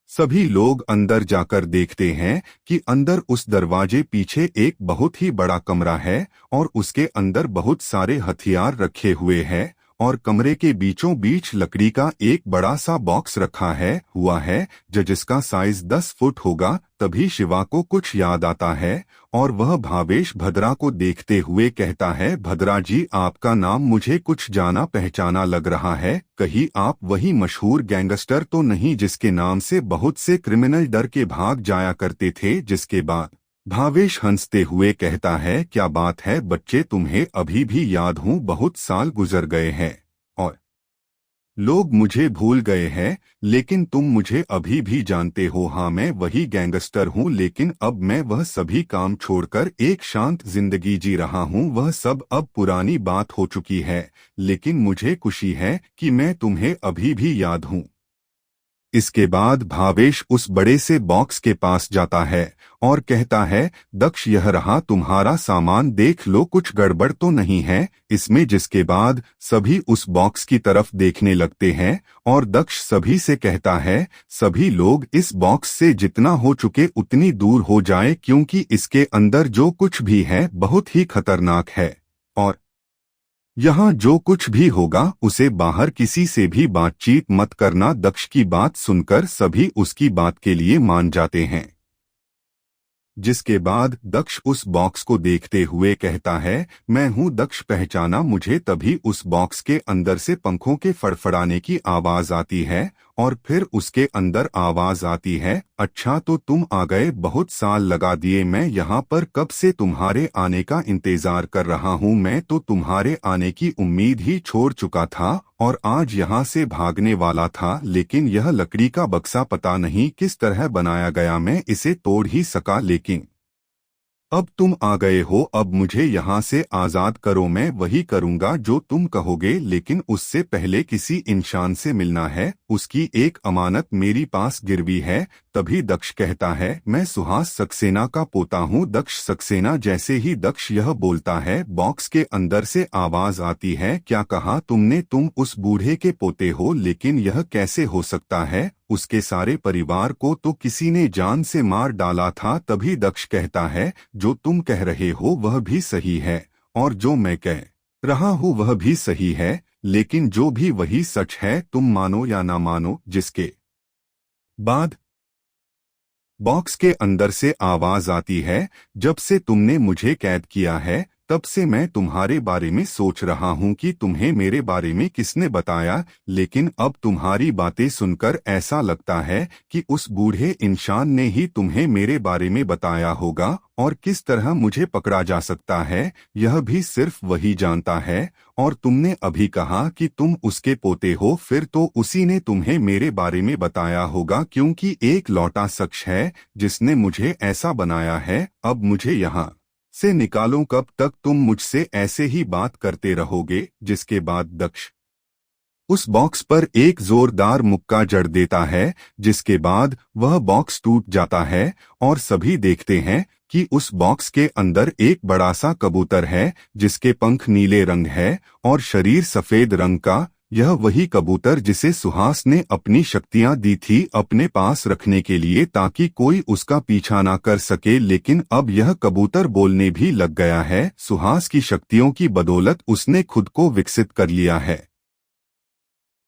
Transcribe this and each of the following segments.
सभी लोग अंदर जाकर देखते हैं कि अंदर उस दरवाजे पीछे एक बहुत ही बड़ा कमरा है और उसके अंदर बहुत सारे हथियार रखे हुए हैं और कमरे के बीचों बीच लकड़ी का एक बड़ा सा बॉक्स रखा है जिसका साइज 10 फुट होगा। तभी शिवा को कुछ याद आता है और वह भावेश भद्रा को देखते हुए कहता है, भद्रा जी, आपका नाम मुझे कुछ जाना पहचाना लग रहा है। कहीं आप वही मशहूर गैंगस्टर तो नहीं जिसके नाम से बहुत से क्रिमिनल डर के भाग जाया करते थे? जिसके बाद भावेश हंसते हुए कहता है, क्या बात है बच्चे, तुम्हें अभी भी याद हूँ? बहुत साल गुजर गए हैं और लोग मुझे भूल गए हैं, लेकिन तुम मुझे अभी भी जानते हो। हाँ, मैं वही गैंगस्टर हूँ, लेकिन अब मैं वह सभी काम छोड़कर एक शांत जिंदगी जी रहा हूँ। वह सब अब पुरानी बात हो चुकी है, लेकिन मुझे खुशी है कि मैं तुम्हें अभी भी याद हूँ। इसके बाद भावेश उस बड़े से बॉक्स के पास जाता है और कहता है, दक्ष, यह रहा तुम्हारा सामान, देख लो कुछ गड़बड़ तो नहीं है इसमें। जिसके बाद सभी उस बॉक्स की तरफ देखने लगते हैं और दक्ष सभी से कहता है, सभी लोग इस बॉक्स से जितना हो चुके उतनी दूर हो जाए, क्योंकि इसके अंदर जो कुछ भी है बहुत ही खतरनाक है और यहाँ जो कुछ भी होगा उसे बाहर किसी से भी बातचीत मत करना। दक्ष की बात सुनकर सभी उसकी बात के लिए मान जाते हैं। जिसके बाद दक्ष उस बॉक्स को देखते हुए कहता है, मैं हूँ दक्ष, पहचाना मुझे? तभी उस बॉक्स के अंदर से पंखों के फड़फड़ाने की आवाज आती है और फिर उसके अंदर आवाज आती है, अच्छा तो तुम आ गए, बहुत साल लगा दिए, मैं यहाँ पर कब से तुम्हारे आने का इंतजार कर रहा हूँ। मैं तो तुम्हारे आने की उम्मीद ही छोड़ चुका था और आज यहाँ से भागने वाला था, लेकिन यह लकड़ी का बक्सा पता नहीं किस तरह बनाया गया, मैं इसे तोड़ ही सका, लेकिन अब तुम आ गए हो, अब मुझे यहाँ से आजाद करो। मैं वही करूँगा जो तुम कहोगे, लेकिन उससे पहले किसी इंसान से मिलना है, उसकी एक अमानत मेरी पास गिरवी है। तभी दक्ष कहता है, मैं सुहास सक्सेना का पोता हूँ। दक्ष सक्सेना। जैसे ही दक्ष यह बोलता है, बॉक्स के अंदर से आवाज आती है, क्या कहा तुमने? तुम उस बूढ़े के पोते हो? लेकिन यह कैसे हो सकता है? उसके सारे परिवार को तो किसी ने जान से मार डाला था। तभी दक्ष कहता है, जो तुम कह रहे हो वह भी सही है और जो मैं कह रहा हूँ वह भी सही है, लेकिन जो भी वही सच है, तुम मानो या ना मानो। जिसके बाद बॉक्स के अंदर से आवाज आती है, जब से तुमने मुझे कैद किया है तब से मैं तुम्हारे बारे में सोच रहा हूँ कि तुम्हें मेरे बारे में किसने बताया, लेकिन अब तुम्हारी बातें सुनकर ऐसा लगता है कि उस बूढ़े इंसान ने ही तुम्हें मेरे बारे में बताया होगा। और किस तरह मुझे पकड़ा जा सकता है यह भी सिर्फ वही जानता है। और तुमने अभी कहा कि तुम उसके पोते हो, फिर तो उसी ने तुम्हें मेरे बारे में बताया होगा, क्योंकि एक लौटा शख्स है जिसने मुझे ऐसा बनाया है। अब मुझे यहाँ से निकालो, कब तक तुम मुझसे ऐसे ही बात करते रहोगे? जिसके बाद दक्ष उस बॉक्स पर एक जोरदार मुक्का जड़ देता है, जिसके बाद वह बॉक्स टूट जाता है और सभी देखते हैं कि उस बॉक्स के अंदर एक बड़ा सा कबूतर है जिसके पंख नीले रंग है और शरीर सफेद रंग का। यह वही कबूतर जिसे सुहास ने अपनी शक्तियां दी थी अपने पास रखने के लिए, ताकि कोई उसका पीछा ना कर सके, लेकिन अब यह कबूतर बोलने भी लग गया है। सुहास की शक्तियों की बदौलत उसने खुद को विकसित कर लिया है।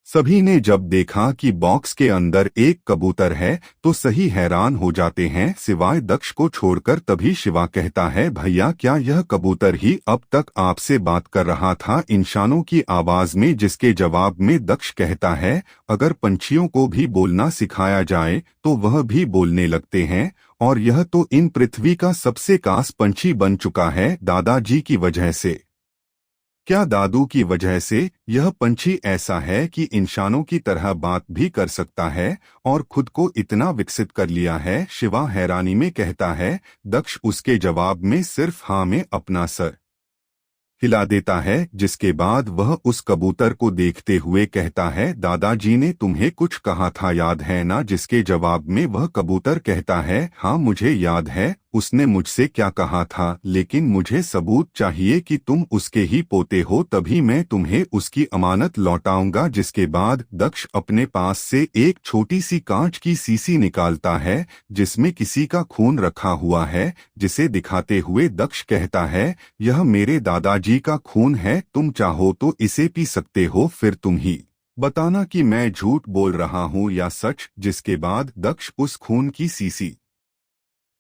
सभी ने जब देखा कि बॉक्स के अंदर एक कबूतर है तो सही हैरान हो जाते हैं, सिवाय दक्ष को छोड़कर। तभी शिवा कहता है, भैया, क्या यह कबूतर ही अब तक आपसे बात कर रहा था इंसानों की आवाज में? जिसके जवाब में दक्ष कहता है, अगर पंछियों को भी बोलना सिखाया जाए तो वह भी बोलने लगते हैं, और यह तो इन पृथ्वी का सबसे खास पंछी बन चुका है दादाजी की वजह से। क्या दादू की वजह से? यह पंछी ऐसा है कि इंसानों की तरह बात भी कर सकता है और खुद को इतना विकसित कर लिया है। शिवा हैरानी में कहता है। दक्ष उसके जवाब में सिर्फ हाँ में अपना सर हिला देता है, जिसके बाद वह उस कबूतर को देखते हुए कहता है, दादाजी ने तुम्हें कुछ कहा था, याद है ना? जिसके जवाब में वह कबूतर कहता है, हाँ मुझे याद है, उसने मुझसे क्या कहा था, लेकिन मुझे सबूत चाहिए कि तुम उसके ही पोते हो, तभी मैं तुम्हें उसकी अमानत लौटाऊंगा। जिसके बाद दक्ष अपने पास से एक छोटी सी कांच की शीशी निकालता है जिसमें किसी का खून रखा हुआ है, जिसे दिखाते हुए दक्ष कहता है, यह मेरे दादाजी का खून है, तुम चाहो तो इसे पी सकते हो, फिर तुम ही बताना कि मैं झूठ बोल रहा हूँ या सच। जिसके बाद दक्ष उस खून की शीशी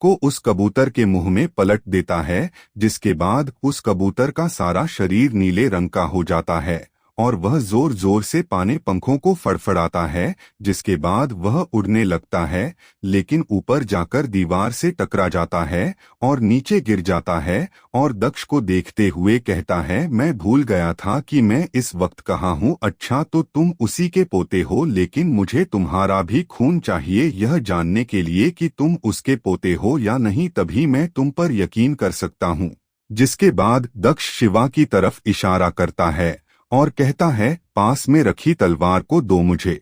को उस कबूतर के मुंह में पलट देता है, जिसके बाद उस कबूतर का सारा शरीर नीले रंग का हो जाता है और वह जोर जोर से पाने पंखों को फड़फड़ाता है। जिसके बाद वह उड़ने लगता है, लेकिन ऊपर जाकर दीवार से टकरा जाता है और नीचे गिर जाता है और दक्ष को देखते हुए कहता है, मैं भूल गया था कि मैं इस वक्त कहाँ हूँ। अच्छा, तो तुम उसी के पोते हो, लेकिन मुझे तुम्हारा भी खून चाहिए यह जानने के लिए कि तुम उसके पोते हो या नहीं, तभी मैं तुम पर यकीन कर सकता हूँ। जिसके बाद दक्ष शिवा की तरफ इशारा करता है और कहता है, पास में रखी तलवार को दो मुझे।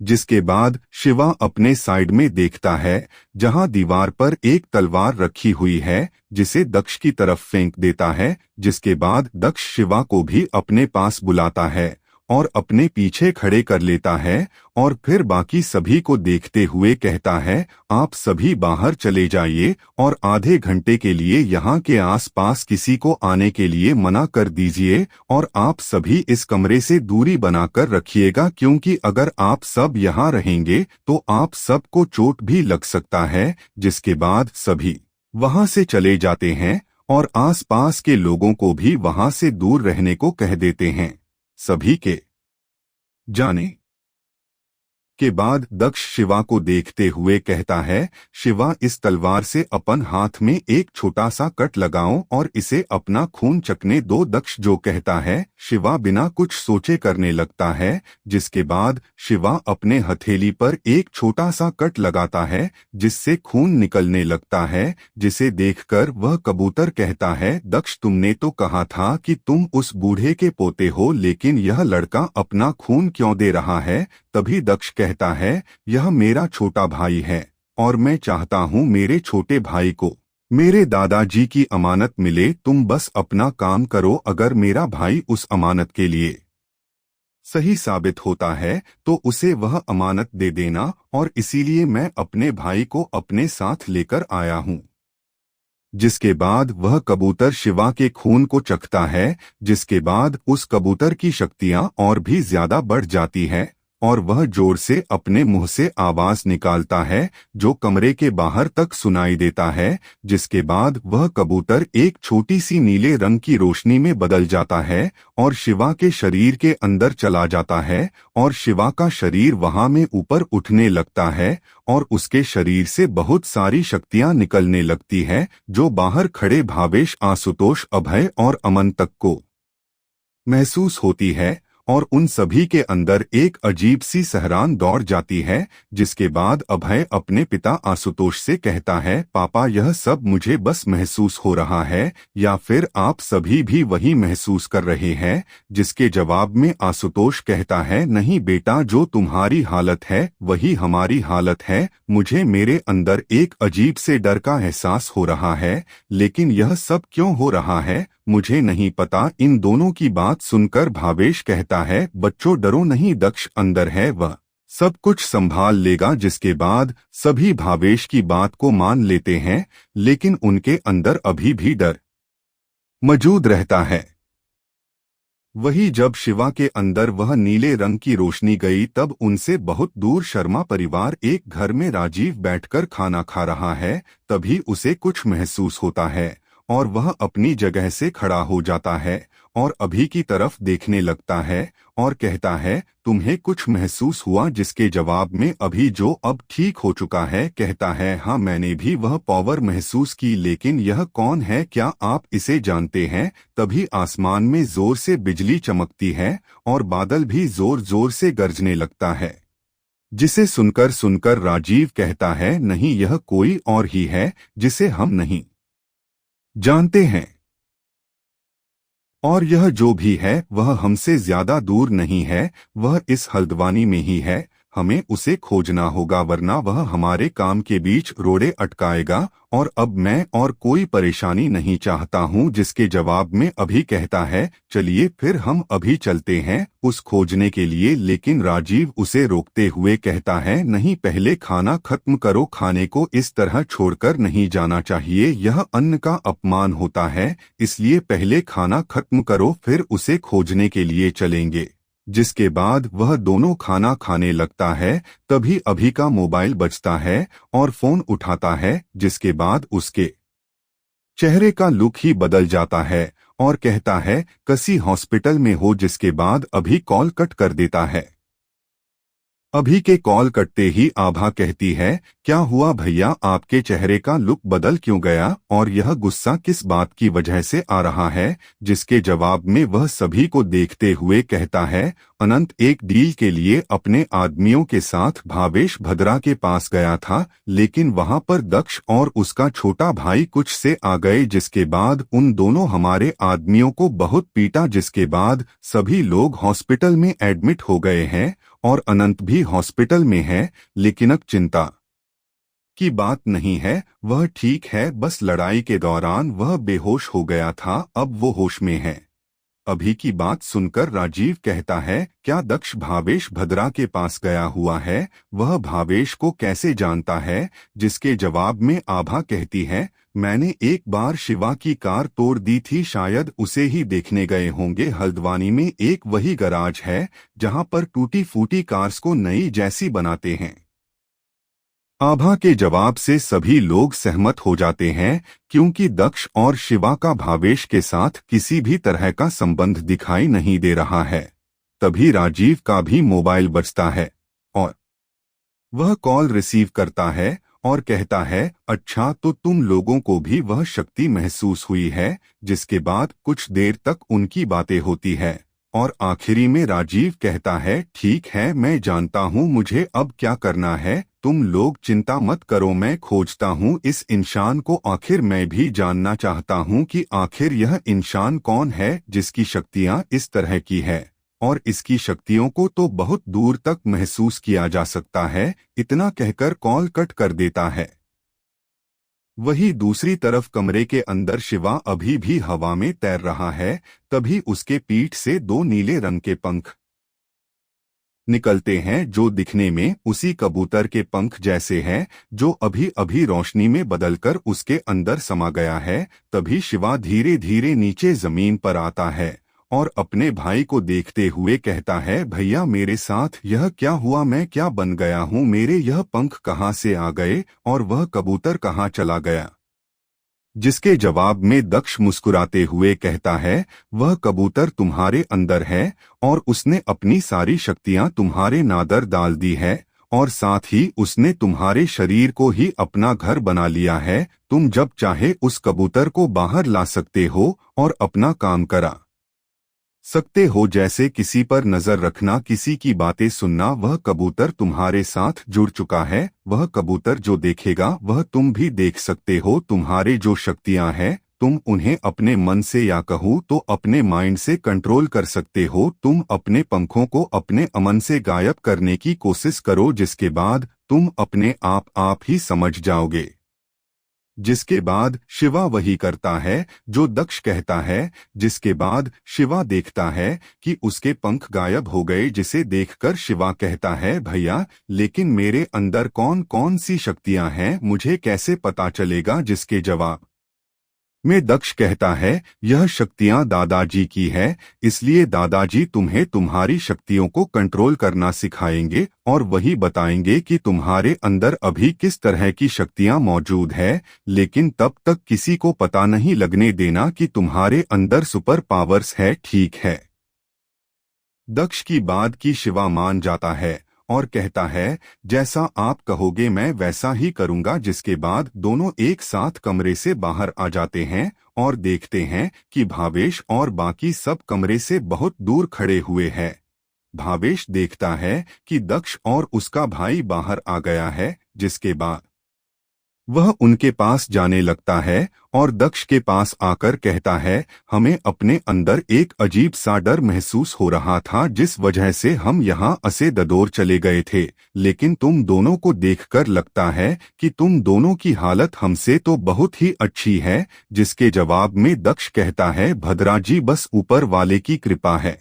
जिसके बाद शिवा अपने साइड में देखता है जहां दीवार पर एक तलवार रखी हुई है, जिसे दक्ष की तरफ फेंक देता है। जिसके बाद दक्ष शिवा को भी अपने पास बुलाता है और अपने पीछे खड़े कर लेता है और फिर बाकी सभी को देखते हुए कहता है, आप सभी बाहर चले जाइए और आधे घंटे के लिए यहाँ के आसपास किसी को आने के लिए मना कर दीजिए और आप सभी इस कमरे से दूरी बनाकर रखिएगा, क्योंकि अगर आप सब यहाँ रहेंगे तो आप सबको चोट भी लग सकता है। जिसके बाद सभी वहाँ से चले जाते हैं और आसपास के लोगों को भी वहाँ से दूर रहने को कह देते हैं। सभी के जाने के बाद दक्ष शिवा को देखते हुए कहता है, शिवा इस तलवार से अपन हाथ में एक छोटा सा कट लगाओ और इसे अपना खून चखने दो। दक्ष जो कहता है, शिवा बिना कुछ सोचे करने लगता है। जिसके बाद शिवा अपने हथेली पर एक छोटा सा कट लगाता है जिससे खून निकलने लगता है। जिसे देखकर वह कबूतर कहता है, दक्ष तुमने तो कहा था कि तुम उस बूढ़े के पोते हो, लेकिन यह लड़का अपना खून क्यों दे रहा है। तभी दक्ष कहता है, यह मेरा छोटा भाई है और मैं चाहता हूँ मेरे छोटे भाई को मेरे दादाजी की अमानत मिले। तुम बस अपना काम करो, अगर मेरा भाई उस अमानत के लिए सही साबित होता है तो उसे वह अमानत दे देना, और इसीलिए मैं अपने भाई को अपने साथ लेकर आया हूँ। जिसके बाद वह कबूतर शिवा के खून को चखता है, जिसके बाद उस कबूतर की शक्तियाँ और भी ज्यादा बढ़ जाती है और वह जोर से अपने मुंह से आवाज निकालता है जो कमरे के बाहर तक सुनाई देता है। जिसके बाद वह कबूतर एक छोटी सी नीले रंग की रोशनी में बदल जाता है और शिवा के शरीर के अंदर चला जाता है और शिवा का शरीर वहां में ऊपर उठने लगता है और उसके शरीर से बहुत सारी शक्तियां निकलने लगती हैं जो बाहर खड़े भावेश, आशुतोष, अभय और अमन तक को महसूस होती है और उन सभी के अंदर एक अजीब सी सहरान दौड़ जाती है। जिसके बाद अभय अपने पिता आशुतोष से कहता है, पापा यह सब मुझे बस महसूस हो रहा है या फिर आप सभी भी वही महसूस कर रहे हैं। जिसके जवाब में आशुतोष कहता है, नहीं बेटा, जो तुम्हारी हालत है वही हमारी हालत है। मुझे मेरे अंदर एक अजीब से डर का एहसास हो रहा है, लेकिन यह सब क्यों हो रहा है मुझे नहीं पता। इन दोनों की बात सुनकर भावेश कहता है, बच्चों डरो नहीं, दक्ष अंदर है, वह सब कुछ संभाल लेगा। जिसके बाद सभी भावेश की बात को मान लेते हैं, लेकिन उनके अंदर अभी भी डर मौजूद रहता है। वही जब शिवा के अंदर वह नीले रंग की रोशनी गई, तब उनसे बहुत दूर शर्मा परिवार एक घर में राजीव बैठकर खाना खा रहा है। तभी उसे कुछ महसूस होता है और वह अपनी जगह से खड़ा हो जाता है और अभी की तरफ देखने लगता है और कहता है, तुम्हें कुछ महसूस हुआ। जिसके जवाब में अभी जो अब ठीक हो चुका है कहता है, हाँ मैंने भी वह पावर महसूस की, लेकिन यह कौन है, क्या आप इसे जानते हैं। तभी आसमान में जोर से बिजली चमकती है और बादल भी जोर जोर से गरजने लगता है। जिसे सुनकर सुनकर राजीव कहता है, नहीं यह कोई और ही है जिसे हम नहीं जानते हैं, और यह जो भी है वह हमसे ज्यादा दूर नहीं है, वह इस हल्द्वानी में ही है। हमें उसे खोजना होगा वरना वह हमारे काम के बीच रोड़े अटकाएगा और अब मैं और कोई परेशानी नहीं चाहता हूँ। जिसके जवाब में अभी कहता है चलिए फिर हम अभी चलते हैं उस खोजने के लिए, लेकिन राजीव उसे रोकते हुए कहता है नहीं, पहले खाना खत्म करो, खाने को इस तरह छोड़कर नहीं जाना चाहिए, यह अन्न का अपमान होता है, इसलिए पहले खाना खत्म करो फिर उसे खोजने के लिए चलेंगे। जिसके बाद वह दोनों खाना खाने लगता है। तभी अभी का मोबाइल बजता है और फोन उठाता है, जिसके बाद उसके चेहरे का लुक ही बदल जाता है और कहता है किसी हॉस्पिटल में हो। जिसके बाद अभी कॉल कट कर देता है। अभी के कॉल कटते ही आभा कहती है क्या हुआ भैया, आपके चेहरे का लुक बदल क्यों गया और यह गुस्सा किस बात की वजह से आ रहा है। जिसके जवाब में वह सभी को देखते हुए कहता है अनंत एक डील के लिए अपने आदमियों के साथ भावेश भद्रा के पास गया था, लेकिन वहां पर दक्ष और उसका छोटा भाई कुछ से आ गए, जिसके बाद उन दोनों हमारे आदमियों को बहुत पीटा, जिसके बाद सभी लोग हॉस्पिटल में एडमिट हो गए हैं और अनंत भी हॉस्पिटल में है, लेकिन अब चिंता की बात नहीं है, वह ठीक है, बस लड़ाई के दौरान वह बेहोश हो गया था, अब वो होश में है। अभी की बात सुनकर राजीव कहता है क्या दक्ष भावेश भद्रा के पास गया हुआ है, वह भावेश को कैसे जानता है। जिसके जवाब में आभा कहती है मैंने एक बार शिवा की कार तोड़ दी थी, शायद उसे ही देखने गए होंगे। हल्द्वानी में एक वही गराज है जहां पर टूटी फूटी कार्स को नई जैसी बनाते हैं। आभा के जवाब से सभी लोग सहमत हो जाते हैं, क्योंकि दक्ष और शिवा का भावेश के साथ किसी भी तरह का संबंध दिखाई नहीं दे रहा है। तभी राजीव का भी मोबाइल बजता है और वह कॉल रिसीव करता है और कहता है अच्छा, तो तुम लोगों को भी वह शक्ति महसूस हुई है। जिसके बाद कुछ देर तक उनकी बातें होती है और आखिरी में राजीव कहता है ठीक है, मैं जानता हूँ मुझे अब क्या करना है, तुम लोग चिंता मत करो, मैं खोजता हूँ इस इंसान को। आखिर मैं भी जानना चाहता हूँ कि आखिर यह इंसान कौन है जिसकी शक्तियाँ इस तरह की है, और इसकी शक्तियों को तो बहुत दूर तक महसूस किया जा सकता है। इतना कहकर कॉल कट कर देता है। वही दूसरी तरफ कमरे के अंदर शिवा अभी भी हवा में तैर रहा है। तभी उसके पीठ से दो नीले रंग के पंख निकलते हैं, जो दिखने में उसी कबूतर के पंख जैसे हैं जो अभी अभी रोशनी में बदलकर उसके अंदर समा गया है। तभी शिवा धीरे धीरे नीचे जमीन पर आता है और अपने भाई को देखते हुए कहता है भैया, मेरे साथ यह क्या हुआ, मैं क्या बन गया हूँ, मेरे यह पंख कहाँ से आ गए और वह कबूतर कहाँ चला गया। जिसके जवाब में दक्ष मुस्कुराते हुए कहता है वह कबूतर तुम्हारे अंदर है और उसने अपनी सारी शक्तियां तुम्हारे नादर डाल दी है और साथ ही उसने तुम्हारे शरीर को ही अपना घर बना लिया है। तुम जब चाहे उस कबूतर को बाहर ला सकते हो और अपना काम करा सकते हो, जैसे किसी पर नजर रखना, किसी की बातें सुनना। वह कबूतर तुम्हारे साथ जुड़ चुका है, वह कबूतर जो देखेगा वह तुम भी देख सकते हो। तुम्हारे जो शक्तियां हैं तुम उन्हें अपने मन से या कहूँ तो अपने माइंड से कंट्रोल कर सकते हो। तुम अपने पंखों को अपने अमन से गायब करने की कोशिश करो, जिसके बाद तुम अपने आप ही समझ जाओगे। जिसके बाद शिवा वही करता है जो दक्ष कहता है। जिसके बाद शिवा देखता है कि उसके पंख गायब हो गए, जिसे देखकर शिवा कहता है भैया, लेकिन मेरे अंदर कौन कौन सी शक्तियां हैं, मुझे कैसे पता चलेगा। जिसके जवाब में दक्ष कहता है यह शक्तियां दादाजी की है, इसलिए दादाजी तुम्हें तुम्हारी शक्तियों को कंट्रोल करना सिखाएंगे और वही बताएंगे कि तुम्हारे अंदर अभी किस तरह की शक्तियां मौजूद है। लेकिन तब तक किसी को पता नहीं लगने देना कि तुम्हारे अंदर सुपर पावर्स है, ठीक है। दक्ष की बात की शिवा मान जाता है और कहता है जैसा आप कहोगे मैं वैसा ही करूंगा। जिसके बाद दोनों एक साथ कमरे से बाहर आ जाते हैं और देखते हैं कि भावेश और बाकी सब कमरे से बहुत दूर खड़े हुए हैं। भावेश देखता है कि दक्ष और उसका भाई बाहर आ गया है। जिसके बाद वह उनके पास जाने लगता है और दक्ष के पास आकर कहता है, हमें अपने अंदर एक अजीब सा डर महसूस हो रहा था जिस वजह से हम यहाँ असे ददोर चले गए थे, लेकिन तुम दोनों को देखकर लगता है कि तुम दोनों की हालत हमसे तो बहुत ही अच्छी है। जिसके जवाब में दक्ष कहता है, भद्रा जी बस ऊपर वाले की कृपा है।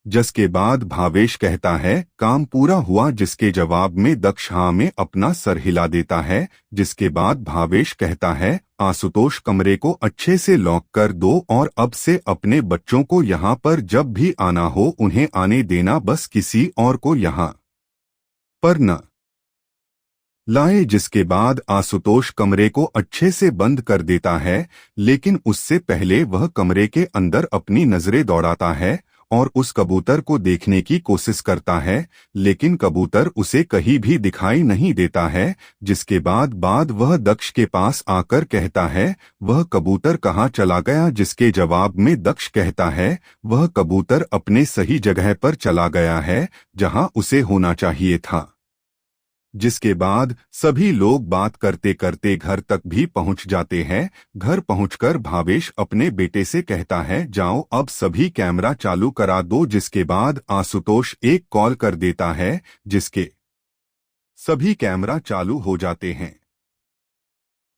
जिसके बाद भावेश कहता है, काम पूरा हुआ। जिसके जवाब में दक्ष हाँ में अपना सर हिला देता है। जिसके बाद भावेश कहता है, आशुतोष कमरे को अच्छे से लॉक कर दो और अब से अपने बच्चों को यहाँ पर जब भी आना हो उन्हें आने देना, बस किसी और को यहाँ पर न लाए। जिसके बाद आशुतोष कमरे को अच्छे से बंद कर देता है, लेकिन उससे पहले वह कमरे के अंदर अपनी नजरें दौड़ाता है और उस कबूतर को देखने की कोशिश करता है, लेकिन कबूतर उसे कहीं भी दिखाई नहीं देता है। जिसके बाद वह दक्ष के पास आकर कहता है, वह कबूतर कहाँ चला गया। जिसके जवाब में दक्ष कहता है, वह कबूतर अपने सही जगह पर चला गया है जहाँ उसे होना चाहिए था। जिसके बाद सभी लोग बात करते करते घर तक भी पहुंच जाते हैं। घर पहुंचकर भावेश अपने बेटे से कहता है, जाओ अब सभी कैमरा चालू करा दो। जिसके बाद आशुतोष एक कॉल कर देता है, जिसके सभी कैमरा चालू हो जाते हैं।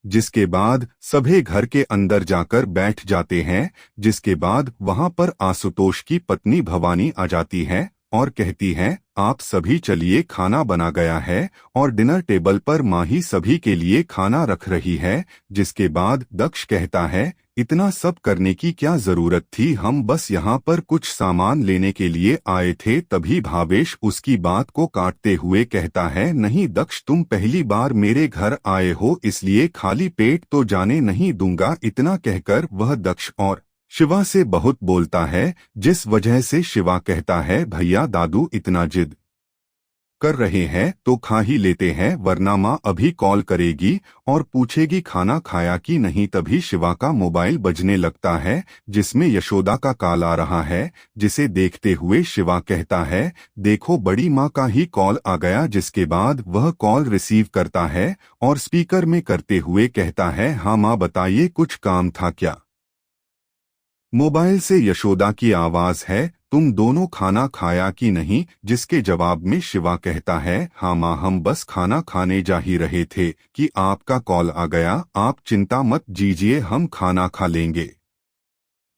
जिसके बाद सभी घर के अंदर जाकर बैठ जाते हैं। जिसके बाद वहां पर आशुतोष की पत्नी भवानी आ जाती है और कहती है, आप सभी चलिए, खाना बना गया है और डिनर टेबल पर माँ ही सभी के लिए खाना रख रही है। जिसके बाद दक्ष कहता है, इतना सब करने की क्या जरूरत थी, हम बस यहाँ पर कुछ सामान लेने के लिए आए थे। तभी भावेश उसकी बात को काटते हुए कहता है, नहीं दक्ष, तुम पहली बार मेरे घर आए हो इसलिए खाली पेट तो जाने नहीं दूंगा। इतना कहकर वह दक्ष और शिवा से बहुत बोलता है, जिस वजह से शिवा कहता है, भैया दादू इतना जिद कर रहे हैं तो खा ही लेते हैं, वरना माँ अभी कॉल करेगी और पूछेगी खाना खाया कि नहीं। तभी शिवा का मोबाइल बजने लगता है जिसमें यशोदा का कॉल आ रहा है। जिसे देखते हुए शिवा कहता है, देखो बड़ी माँ का ही कॉल आ गया। जिसके बाद वह कॉल रिसीव करता है और स्पीकर में करते हुए कहता है, हाँ माँ बताइए, कुछ काम था क्या। मोबाइल से यशोदा की आवाज है, तुम दोनों खाना खाया कि नहीं। जिसके जवाब में शिवा कहता है, हाँ माँ, हम बस खाना खाने जा ही रहे थे कि आपका कॉल आ गया। आप चिंता मत कीजिए, हम खाना खा लेंगे।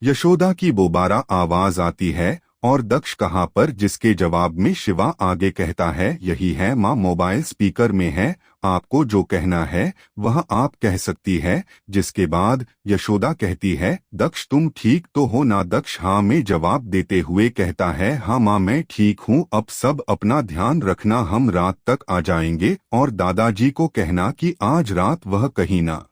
यशोदा की दोबारा आवाज आती है, और दक्ष कहाँ पर। जिसके जवाब में शिवा आगे कहता है, यही है माँ, मोबाइल स्पीकर में है, आपको जो कहना है वह आप कह सकती है। जिसके बाद यशोदा कहती है, दक्ष तुम ठीक तो हो ना। दक्ष हाँ में जवाब देते हुए कहता है, हाँ माँ मैं ठीक हूँ। अब सब अपना ध्यान रखना, हम रात तक आ जाएंगे और दादाजी को कहना कि आज रात वह कहीं ना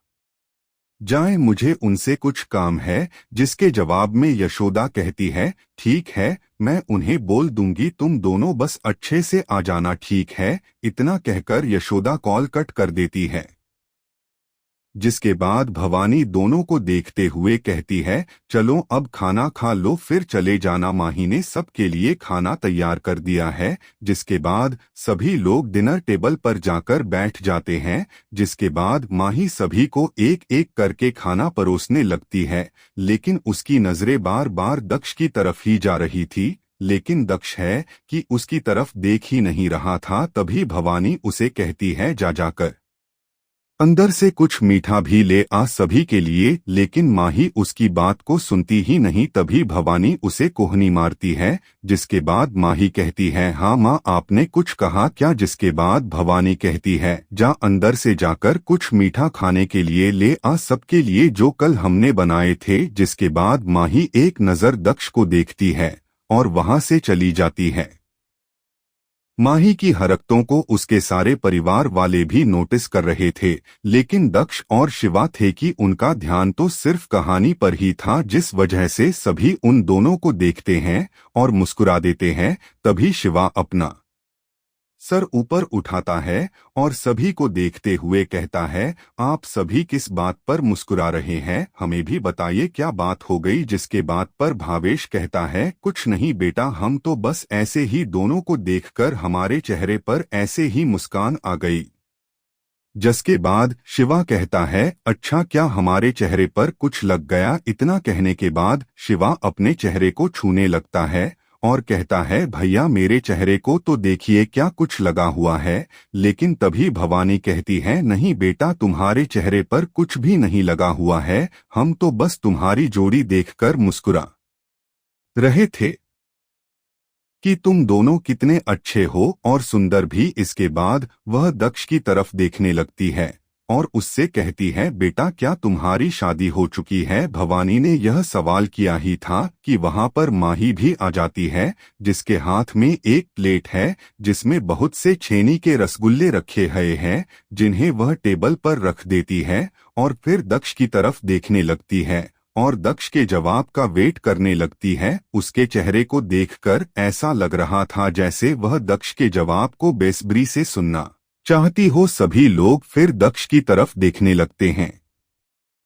जाए, मुझे उनसे कुछ काम है। जिसके जवाब में यशोदा कहती है, ठीक है, मैं उन्हें बोल दूंगी, तुम दोनों बस अच्छे से आ जाना, ठीक है। इतना कहकर यशोदा कॉल कट कर देती है। जिसके बाद भवानी दोनों को देखते हुए कहती है, चलो अब खाना खा लो, फिर चले जाना, माही ने सबके लिए खाना तैयार कर दिया है। जिसके बाद सभी लोग डिनर टेबल पर जाकर बैठ जाते हैं। जिसके बाद माही सभी को एक एक करके खाना परोसने लगती है, लेकिन उसकी नजरें बार बार दक्ष की तरफ ही जा रही थी, लेकिन दक्ष है कि उसकी तरफ देख ही नहीं रहा था। तभी भवानी उसे कहती है, जा जाकर अंदर से कुछ मीठा भी ले आ सभी के लिए, लेकिन माही उसकी बात को सुनती ही नहीं। तभी भवानी उसे कोहनी मारती है। जिसके बाद माही कहती है, हाँ माँ, आपने कुछ कहा क्या। जिसके बाद भवानी कहती है, जा अंदर से जाकर कुछ मीठा खाने के लिए ले आ सबके लिए, जो कल हमने बनाए थे। जिसके बाद माही एक नजर दक्ष को देखती है और वहां से चली जाती है। माही की हरकतों को उसके सारे परिवार वाले भी नोटिस कर रहे थे, लेकिन दक्ष और शिवा थे कि उनका ध्यान तो सिर्फ कहानी पर ही था, जिस वजह से सभी उन दोनों को देखते हैं और मुस्कुरा देते हैं। तभी शिवा अपना सर ऊपर उठाता है और सभी को देखते हुए कहता है, आप सभी किस बात पर मुस्कुरा रहे हैं, हमें भी बताइए क्या बात हो गई। जिसके बात पर भावेश कहता है, कुछ नहीं बेटा, हम तो बस ऐसे ही दोनों को देखकर हमारे चेहरे पर ऐसे ही मुस्कान आ गई। जिसके बाद शिवा कहता है, अच्छा क्या हमारे चेहरे पर कुछ लग गया। इतना कहने के बाद शिवा अपने चेहरे को छूने लगता है और कहता है, भैया मेरे चेहरे को तो देखिए क्या कुछ लगा हुआ है। लेकिन तभी भवानी कहती है, नहीं बेटा तुम्हारे चेहरे पर कुछ भी नहीं लगा हुआ है, हम तो बस तुम्हारी जोड़ी देखकर मुस्कुरा रहे थे कि तुम दोनों कितने अच्छे हो और सुंदर भी। इसके बाद वह दक्ष की तरफ देखने लगती है और उससे कहती है, बेटा क्या तुम्हारी शादी हो चुकी है। भवानी ने यह सवाल किया ही था कि वहां पर माही भी आ जाती है, जिसके हाथ में एक प्लेट है जिसमें बहुत से छेनी के रसगुल्ले रखे हुए हैं, जिन्हें वह टेबल पर रख देती है और फिर दक्ष की तरफ देखने लगती है और दक्ष के जवाब का वेट करने लगती है। उसके चेहरे को देखकर ऐसा लग रहा था जैसे वह दक्ष के जवाब को बेसब्री से सुनना चाहती हो। सभी लोग फिर दक्ष की तरफ देखने लगते हैं।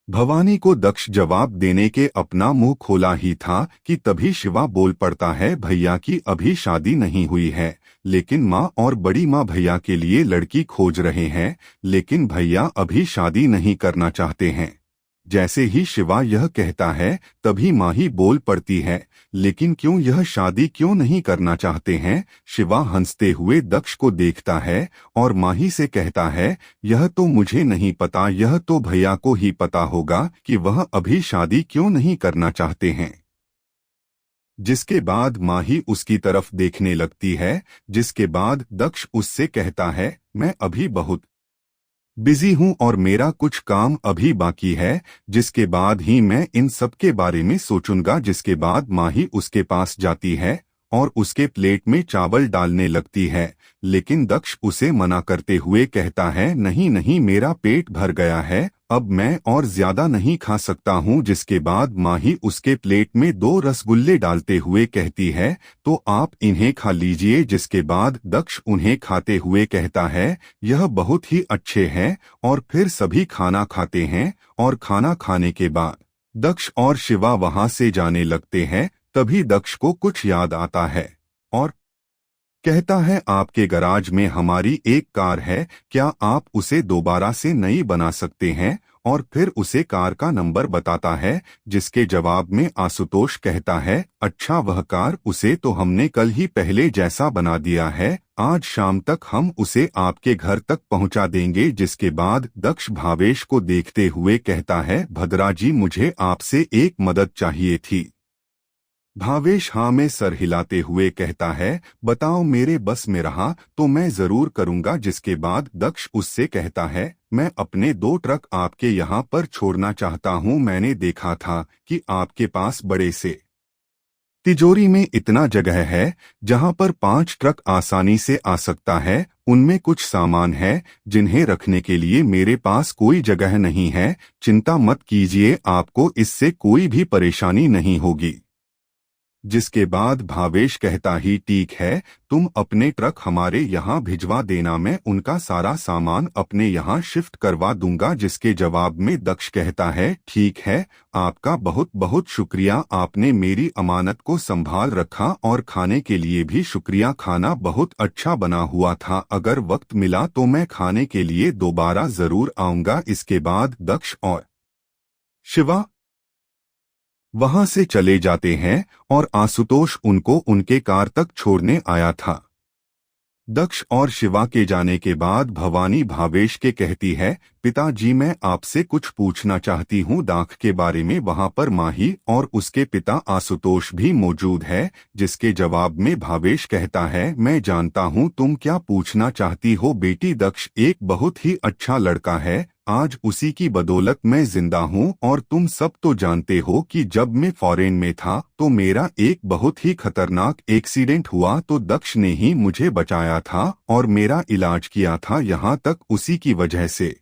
भवानी को दक्ष जवाब देने के अपना मुंह खोला ही था कि तभी शिवा बोल पड़ता है, भैया की अभी शादी नहीं हुई है, लेकिन माँ और बड़ी माँ भैया के लिए लड़की खोज रहे हैं, लेकिन भैया अभी शादी नहीं करना चाहते हैं। जैसे ही शिवा यह कहता है तभी माही बोल पड़ती है, लेकिन क्यों, यह शादी क्यों नहीं करना चाहते हैं। शिवा हंसते हुए दक्ष को देखता है और माही से कहता है, यह तो मुझे नहीं पता, यह तो भैया को ही पता होगा कि वह अभी शादी क्यों नहीं करना चाहते हैं। जिसके बाद माही उसकी तरफ देखने लगती है, जिसके बाद दक्ष उससे कहता है, मैं अभी बहुत बिजी हूं और मेरा कुछ काम अभी बाकी है, जिसके बाद ही मैं इन सब के बारे में सोचूंगा। जिसके बाद माही उसके पास जाती है और उसके प्लेट में चावल डालने लगती है, लेकिन दक्ष उसे मना करते हुए कहता है, नहीं नहीं मेरा पेट भर गया है, अब मैं और ज्यादा नहीं खा सकता हूँ। जिसके बाद माही उसके प्लेट में 2 रसगुल्ले डालते हुए कहती है, तो आप इन्हें खा लीजिए। जिसके बाद दक्ष उन्हें खाते हुए कहता है, यह बहुत ही अच्छे हैं, और फिर सभी खाना खाते हैं और खाना खाने के बाद दक्ष और शिवा वहां से जाने लगते हैं। तभी दक्ष को कुछ याद आता है और कहता है, आपके गराज में हमारी एक कार है, क्या आप उसे दोबारा से नई बना सकते हैं। और फिर उसे कार का नंबर बताता है, जिसके जवाब में आशुतोष कहता है, अच्छा वह कार, उसे तो हमने कल ही पहले जैसा बना दिया है, आज शाम तक हम उसे आपके घर तक पहुंचा देंगे। जिसके बाद दक्ष भावेश को देखते हुए कहता है, भद्रा जी मुझे आपसे एक मदद चाहिए थी। भावेश हाँ में सर हिलाते हुए कहता है, बताओ, मेरे बस में रहा तो मैं जरूर करूंगा। जिसके बाद दक्ष उससे कहता है, मैं अपने 2 ट्रक आपके यहाँ पर छोड़ना चाहता हूँ। मैंने देखा था कि आपके पास बड़े से तिजोरी में इतना जगह है जहाँ पर 5 ट्रक आसानी से आ सकता है। उनमें कुछ सामान है जिन्हें रखने के लिए मेरे पास कोई जगह नहीं है। चिंता मत कीजिए, आपको इससे कोई भी परेशानी नहीं होगी। जिसके बाद भावेश कहता ही, ठीक है, तुम अपने ट्रक हमारे यहाँ भिजवा देना, मैं उनका सारा सामान अपने यहाँ शिफ्ट करवा दूंगा। जिसके जवाब में दक्ष कहता है, ठीक है, आपका बहुत बहुत शुक्रिया, आपने मेरी अमानत को संभाल रखा और खाने के लिए भी शुक्रिया। खाना बहुत अच्छा बना हुआ था, अगर वक्त मिला तो मैं खाने के लिए दोबारा जरूर आऊंगा। इसके बाद दक्ष और शिवा वहां से चले जाते हैं और आशुतोष उनको उनके कार तक छोड़ने आया था। दक्ष और शिवा के जाने के बाद भवानी भावेश के कहती है, पिताजी मैं आपसे कुछ पूछना चाहती हूँ दाख के बारे में। वहां पर माही और उसके पिता आशुतोष भी मौजूद है। जिसके जवाब में भावेश कहता है, मैं जानता हूँ तुम क्या पूछना चाहती हो बेटी। दक्ष एक बहुत ही अच्छा लड़का है, आज उसी की बदौलत मैं जिंदा हूँ। और तुम सब तो जानते हो कि जब मैं फॉरेन में था तो मेरा एक बहुत ही खतरनाक एक्सीडेंट हुआ, तो दक्ष ने ही मुझे बचाया था और मेरा इलाज किया था। यहाँ तक उसी की वजह से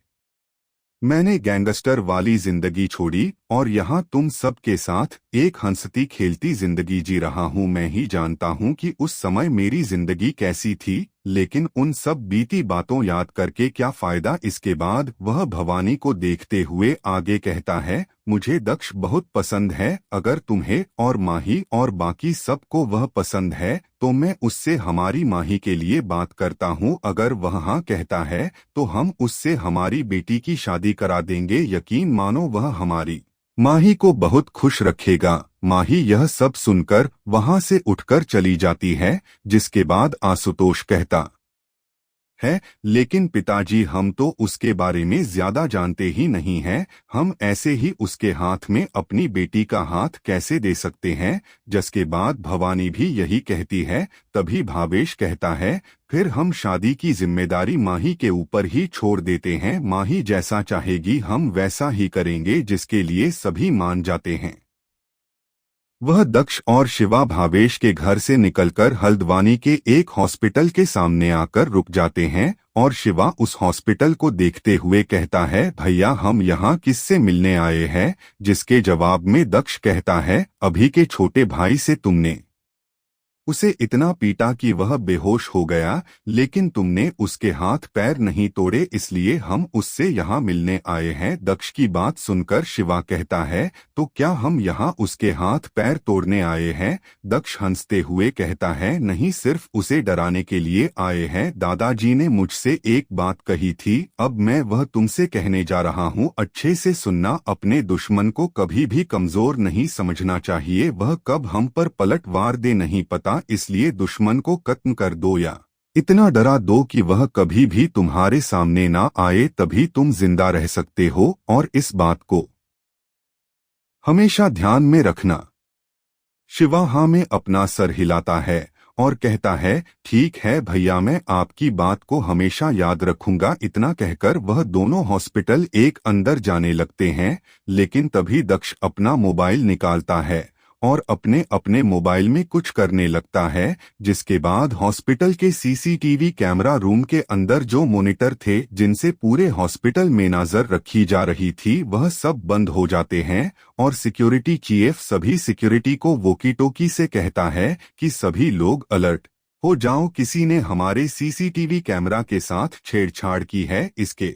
मैंने गैंगस्टर वाली जिंदगी छोड़ी और यहाँ तुम सब के साथ एक हंसती खेलती जिंदगी जी रहा हूँ। मैं ही जानता हूँ कि उस समय मेरी जिंदगी कैसी थी, लेकिन उन सब बीती बातों याद करके क्या फायदा। इसके बाद वह भवानी को देखते हुए आगे कहता है, मुझे दक्ष बहुत पसंद है। अगर तुम्हें और माही और बाकी सबको वह पसंद है तो मैं उससे हमारी माही के लिए बात करता हूँ। अगर वह हाँ कहता है तो हम उससे हमारी बेटी की शादी करा देंगे। यकीन मानो वह हमारी माही को बहुत खुश रखेगा। माही यह सब सुनकर वहां से उठकर चली जाती है, जिसके बाद आशुतोष कहता है, लेकिन पिताजी हम तो उसके बारे में ज्यादा जानते ही नहीं हैं। हम ऐसे ही उसके हाथ में अपनी बेटी का हाथ कैसे दे सकते हैं। जिसके बाद भवानी भी यही कहती है। तभी भावेश कहता है, फिर हम शादी की जिम्मेदारी माही के ऊपर ही छोड़ देते हैं। माही जैसा चाहेगी हम वैसा ही करेंगे। जिसके लिए सभी मान जाते हैं। वह दक्ष और शिवा भावेश के घर से निकलकर हल्द्वानी के एक हॉस्पिटल के सामने आकर रुक जाते हैं और शिवा उस हॉस्पिटल को देखते हुए कहता है, भैया हम यहाँ किससे मिलने आए हैं। जिसके जवाब में दक्ष कहता है, अभी के छोटे भाई से तुमने उसे इतना पीटा कि वह बेहोश हो गया, लेकिन तुमने उसके हाथ पैर नहीं तोड़े, इसलिए हम उससे यहाँ मिलने आए हैं। दक्ष की बात सुनकर शिवा कहता है, तो क्या हम यहाँ उसके हाथ पैर तोड़ने आए हैं। दक्ष हंसते हुए कहता है, नहीं सिर्फ उसे डराने के लिए आए हैं। दादाजी ने मुझसे एक बात कही थी, अब मैं वह तुमसे कहने जा रहा हूँ। अच्छे से सुनना, अपने दुश्मन को कभी भी कमजोर नहीं समझना चाहिए। वह कब हम पर पलट वार दे नहीं पता, इसलिए दुश्मन को खत्म कर दो या इतना डरा दो कि वह कभी भी तुम्हारे सामने ना आए, तभी तुम जिंदा रह सकते हो। और इस बात को हमेशा ध्यान में रखना। शिवा हाँ में अपना सर हिलाता है और कहता है, ठीक है भैया, मैं आपकी बात को हमेशा याद रखूंगा। इतना कहकर वह दोनों हॉस्पिटल एक अंदर जाने लगते हैं, लेकिन तभी दक्ष अपना मोबाइल निकालता है और अपने अपने मोबाइल में कुछ करने लगता है। जिसके बाद हॉस्पिटल के सीसीटीवी कैमरा रूम के अंदर जो मॉनिटर थे, जिनसे पूरे हॉस्पिटल में नजर रखी जा रही थी, वह सब बंद हो जाते हैं और सिक्योरिटी चीफ सभी सिक्योरिटी को वोकी टोकी से कहता है कि सभी लोग अलर्ट हो जाओ, किसी ने हमारे सीसीटीवी कैमरा के साथ छेड़छाड़ की है। इसके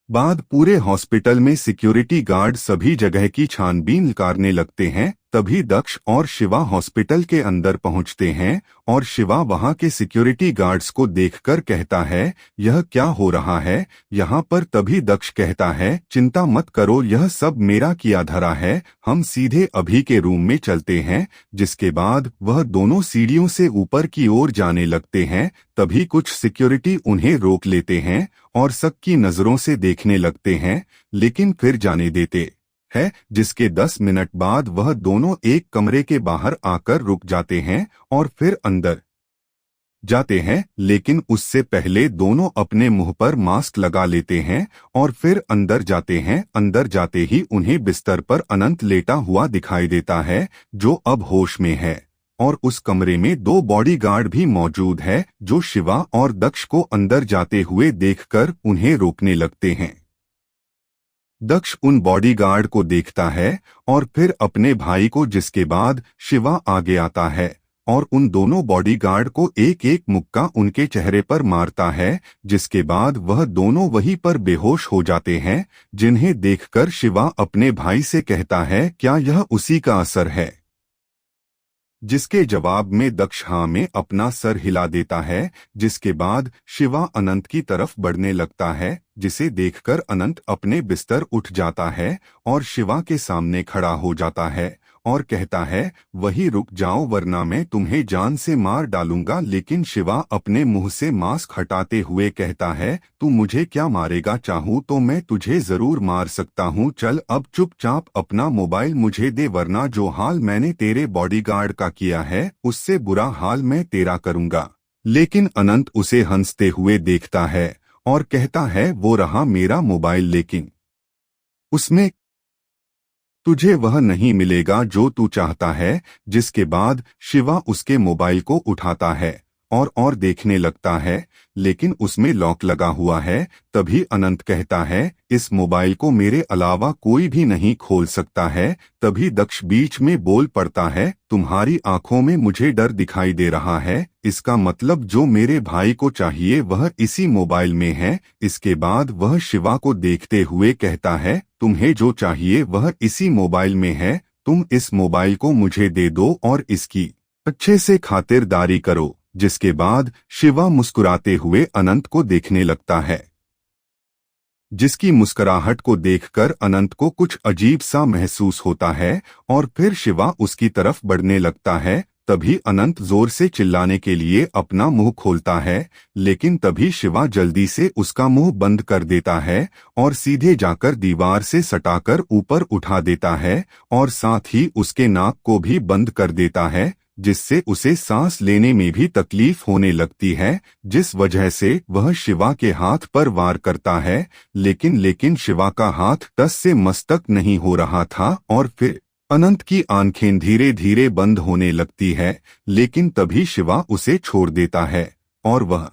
बाद पूरे हॉस्पिटल में सिक्योरिटी गार्ड सभी जगह की छानबीन करने लगते हैं। तभी दक्ष और शिवा हॉस्पिटल के अंदर पहुंचते हैं और शिवा वहां के सिक्योरिटी गार्ड्स को देखकर कहता है, यह क्या हो रहा है यहाँ पर। तभी दक्ष कहता है, चिंता मत करो, यह सब मेरा किया धरा है, हम सीधे अभी के रूम में चलते हैं। जिसके बाद वह दोनों सीढ़ियों से ऊपर की ओर जाने लगते हैं। तभी कुछ सिक्योरिटी उन्हें रोक लेते हैं और शक की नजरों से देखने लगते हैं, लेकिन फिर जाने देते है। जिसके 10 मिनट बाद वह दोनों एक कमरे के बाहर आकर रुक जाते हैं और फिर अंदर जाते हैं, लेकिन उससे पहले दोनों अपने मुंह पर मास्क लगा लेते हैं और फिर अंदर जाते हैं। अंदर जाते ही उन्हें बिस्तर पर अनंत लेटा हुआ दिखाई देता है, जो अब होश में है। और उस कमरे में 2 बॉडीगार्ड भी मौजूद है, जो शिवा और दक्ष को अंदर जाते हुए देखकर उन्हें रोकने लगते हैं। दक्ष उन बॉडीगार्ड को देखता है और फिर अपने भाई को, जिसके बाद शिवा आगे आता है और उन दोनों बॉडीगार्ड को एक एक मुक्का उनके चेहरे पर मारता है। जिसके बाद वह दोनों वहीं पर बेहोश हो जाते हैं, जिन्हें देखकर शिवा अपने भाई से कहता है, क्या यह उसी का असर है। जिसके जवाब में दक्ष हाँ में अपना सर हिला देता है। जिसके बाद शिवा अनंत की तरफ बढ़ने लगता है, जिसे देखकर अनंत अपने बिस्तर उठ जाता है और शिवा के सामने खड़ा हो जाता है और कहता है, वही रुक जाओ वरना मैं तुम्हें जान से मार डालूंगा। लेकिन शिवा अपने मुंह से मास्क हटाते हुए कहता है, तू मुझे क्या मारेगा, चाहूँ तो मैं तुझे जरूर मार सकता हूँ। चल अब चुपचाप अपना मोबाइल मुझे दे, वरना जो हाल मैंने तेरे बॉडीगार्ड का किया है, उससे बुरा हाल मैं तेरा करूंगा। लेकिन अनंत उसे हंसते हुए देखता है और कहता है, वो रहा मेरा मोबाइल, लेकिन उसमें तुझे वह नहीं मिलेगा जो तू चाहता है। जिसके बाद शिवा उसके मोबाइल को उठाता है और देखने लगता है, लेकिन उसमें लॉक लगा हुआ है। तभी अनंत कहता है, इस मोबाइल को मेरे अलावा कोई भी नहीं खोल सकता है। तभी दक्ष बीच में बोल पड़ता है, तुम्हारी आंखों में मुझे डर दिखाई दे रहा है, इसका मतलब जो मेरे भाई को चाहिए वह इसी मोबाइल में है। इसके बाद वह शिवा को देखते हुए कहता है, तुम्हें जो चाहिए वह इसी मोबाइल में है, तुम इस मोबाइल को मुझे दे दो और इसकी अच्छे से खातिरदारी करो। जिसके बाद शिवा मुस्कुराते हुए अनंत को देखने लगता है, जिसकी मुस्कुराहट को देखकर अनंत को कुछ अजीब सा महसूस होता है और फिर शिवा उसकी तरफ बढ़ने लगता है। तभी अनंत जोर से चिल्लाने के लिए अपना मुंह खोलता है, लेकिन तभी शिवा जल्दी से उसका मुंह बंद कर देता है और सीधे जाकर दीवार से सटाकर ऊपर उठा देता है और साथ ही उसके नाक को भी बंद कर देता है, जिससे उसे सांस लेने में भी तकलीफ होने लगती है, जिस वजह से वह शिवा के हाथ पर वार करता है। लेकिन शिवा का हाथ टस से मस्तक नहीं हो रहा था और फिर अनंत की आंखें धीरे धीरे बंद होने लगती है। लेकिन तभी शिवा उसे छोड़ देता है और वह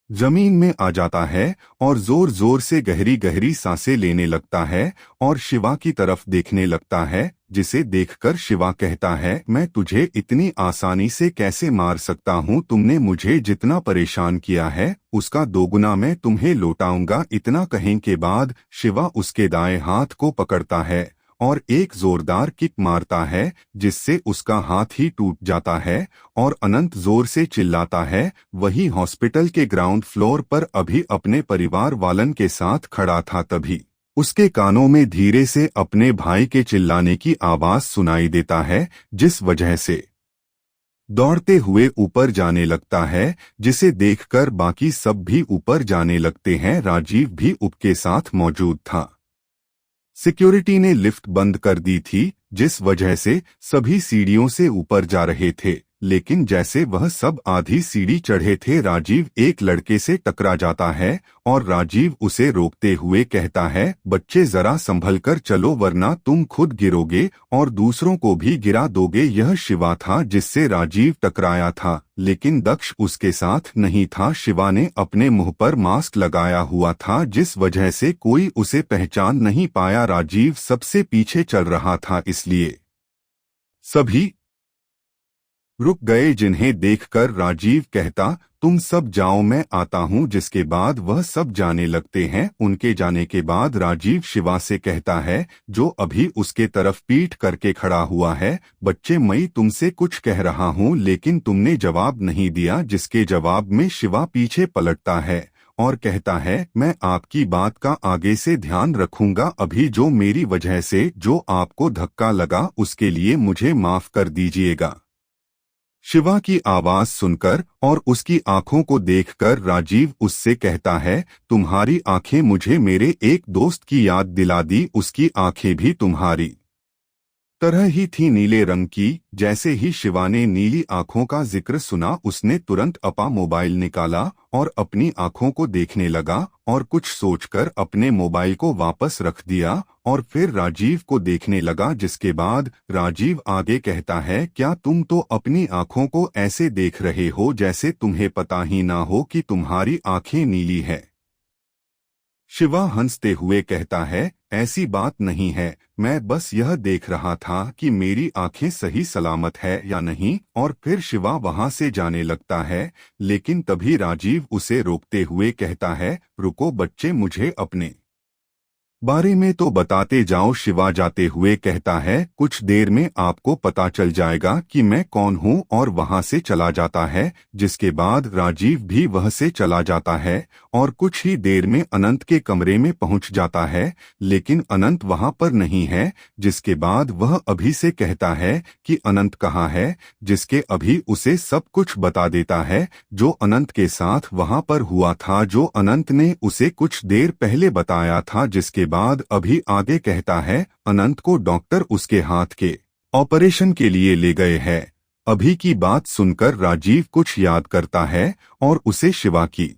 जमीन में आ जाता है और जोर जोर से गहरी गहरी सांसें लेने लगता है और शिवा की तरफ देखने लगता है, जिसे देखकर शिवा कहता है, मैं तुझे इतनी आसानी से कैसे मार सकता हूँ, तुमने मुझे जितना परेशान किया है उसका दोगुना मैं तुम्हें लौटाऊंगा। इतना कहने के बाद शिवा उसके दाएं हाथ को पकड़ता है और एक जोरदार किक मारता है, जिससे उसका हाथ ही टूट जाता है और अनंत जोर से चिल्लाता है। वही हॉस्पिटल के ग्राउंड फ्लोर पर अभी अपने परिवार वालन के साथ खड़ा था। तभी उसके कानों में धीरे से अपने भाई के चिल्लाने की आवाज सुनाई देता है, जिस वजह से दौड़ते हुए ऊपर जाने लगता है, जिसे देखकर बाकी सब भी ऊपर जाने लगते हैं। राजीव भी उसके साथ मौजूद था। सिक्योरिटी ने लिफ्ट बंद कर दी थी, जिस वजह से सभी सीढ़ियों से ऊपर जा रहे थे, लेकिन जैसे वह सब आधी सीढ़ी चढ़े थे, राजीव एक लड़के से टकरा जाता है और राजीव उसे रोकते हुए कहता है, बच्चे जरा संभल कर चलो वरना तुम खुद गिरोगे और दूसरों को भी गिरा दोगे। यह शिवा था जिससे राजीव टकराया था, लेकिन दक्ष उसके साथ नहीं था। शिवा ने अपने मुंह पर मास्क लगाया हुआ था, जिस वजह से कोई उसे पहचान नहीं पाया। राजीव सबसे पीछे चल रहा था, इसलिए सभी रुक गए, जिन्हें देखकर राजीव कहता, तुम सब जाओ मैं आता हूं। जिसके बाद वह सब जाने लगते हैं। उनके जाने के बाद राजीव शिवा से कहता है, जो अभी उसके तरफ पीठ करके खड़ा हुआ है, बच्चे मैं तुमसे कुछ कह रहा हूं लेकिन तुमने जवाब नहीं दिया। जिसके जवाब में शिवा पीछे पलटता है और कहता है, मैं आपकी बात का आगे से ध्यान रखूंगा। अभी जो मेरी वजह से जो आपको धक्का लगा उसके लिए मुझे माफ कर दीजिएगा। शिवा की आवाज सुनकर और उसकी आंखों को देखकर राजीव उससे कहता है, तुम्हारी आंखें मुझे मेरे एक दोस्त की याद दिला दी, उसकी आंखें भी तुम्हारी तरह ही थी, नीले रंग की। जैसे ही शिवा ने नीली आंखों का जिक्र सुना, उसने तुरंत अपना मोबाइल निकाला और अपनी आंखों को देखने लगा और कुछ सोचकर अपने मोबाइल को वापस रख दिया और फिर राजीव को देखने लगा। जिसके बाद राजीव आगे कहता है, क्या तुम तो अपनी आंखों को ऐसे देख रहे हो जैसे तुम्हें पता ही ना हो कि तुम्हारी आंखें नीली है। शिवा हंसते हुए कहता है, ऐसी बात नहीं है, मैं बस यह देख रहा था कि मेरी आंखें सही सलामत है या नहीं। और फिर शिवा वहां से जाने लगता है, लेकिन तभी राजीव उसे रोकते हुए कहता है, रुको बच्चे, मुझे अपने बारे में तो बताते जाओ। शिवा जाते हुए कहता है, कुछ देर में आपको पता चल जाएगा कि मैं कौन हूँ, और वहां से चला जाता है। जिसके बाद राजीव भी वह से चला जाता है और कुछ ही देर में अनंत के कमरे में पहुंच जाता है, लेकिन अनंत वहां पर नहीं है। जिसके बाद वह अभी से कहता है कि अनंत कहाँ है, जिसके अभी उसे सब कुछ बता देता है जो अनंत के साथ वहां पर हुआ था, जो अनंत ने उसे कुछ देर पहले बताया था। जिसके बाद अभी आगे कहता है, अनंत को डॉक्टर उसके हाथ के ऑपरेशन के लिए ले गए हैं। अभी की बात सुनकर राजीव कुछ याद करता है और उसे शिवा की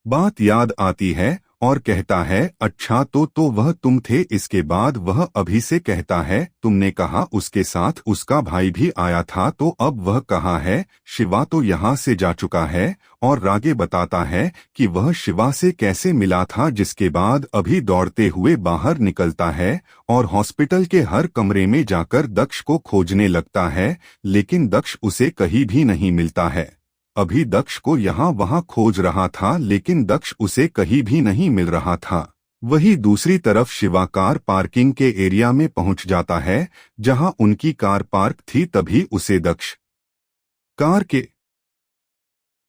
बात याद आती है और कहता है अच्छा तो वह तुम थे। इसके बाद वह अभी से कहता है तुमने कहा उसके साथ उसका भाई भी आया था, तो अब वह कहाँ है? शिवा तो यहाँ से जा चुका है। और रागे बताता है कि वह शिवा से कैसे मिला था, जिसके बाद अभी दौड़ते हुए बाहर निकलता है और हॉस्पिटल के हर कमरे में जाकर दक्ष को खोजने लगता है, लेकिन दक्ष उसे कहीं भी नहीं मिलता है। अभी दक्ष को यहाँ वहाँ खोज रहा था, लेकिन दक्ष उसे कहीं भी नहीं मिल रहा था। वही दूसरी तरफ शिवा कार पार्किंग के एरिया में पहुंच जाता है जहां उनकी कार पार्क थी। तभी उसे दक्ष कार के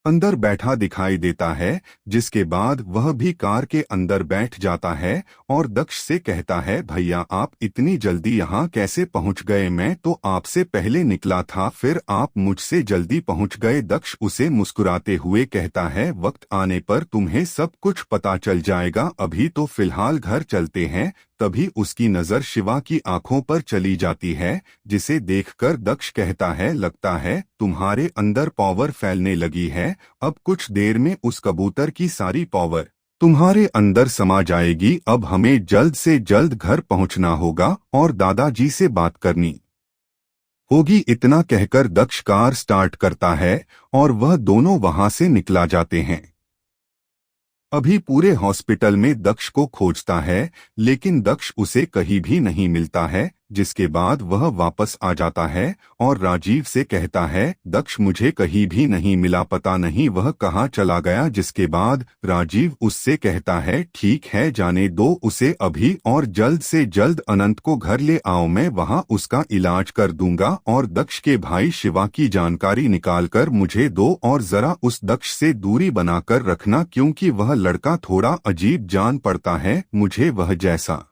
अंदर बैठा दिखाई देता है, जिसके बाद वह भी कार के अंदर बैठ जाता है और दक्ष से कहता है भैया आप इतनी जल्दी यहाँ कैसे पहुँच गए? मैं तो आपसे पहले निकला था, फिर आप मुझसे जल्दी पहुँच गए। दक्ष उसे मुस्कुराते हुए कहता है वक्त आने पर तुम्हें सब कुछ पता चल जाएगा, अभी तो फिलहाल घर चलते हैं। तभी उसकी नजर शिवा की आंखों पर चली जाती है, जिसे देखकर दक्ष कहता है लगता है तुम्हारे अंदर पावर फैलने लगी है, अब कुछ देर में उस कबूतर की सारी पावर तुम्हारे अंदर समा जाएगी। अब हमें जल्द से जल्द घर पहुंचना होगा और दादाजी से बात करनी होगी। इतना कहकर दक्ष कार स्टार्ट करता है और वह दोनों वहां से निकला जाते हैं। अभी पूरे हॉस्पिटल में दक्ष को खोजता है, लेकिन दक्ष उसे कहीं भी नहीं मिलता है, जिसके बाद वह वापस आ जाता है और राजीव से कहता है दक्ष मुझे कहीं भी नहीं मिला, पता नहीं वह कहाँ चला गया। जिसके बाद राजीव उससे कहता है ठीक है जाने दो उसे अभी, और जल्द से जल्द अनंत को घर ले आओ, मैं वहां उसका इलाज कर दूंगा। और दक्ष के भाई शिवा की जानकारी निकालकर मुझे दो और जरा उस दक्ष से दूरी बनाकर रखना, क्योंकि वह लड़का थोड़ा अजीब जान पड़ता है मुझे, वह जैसा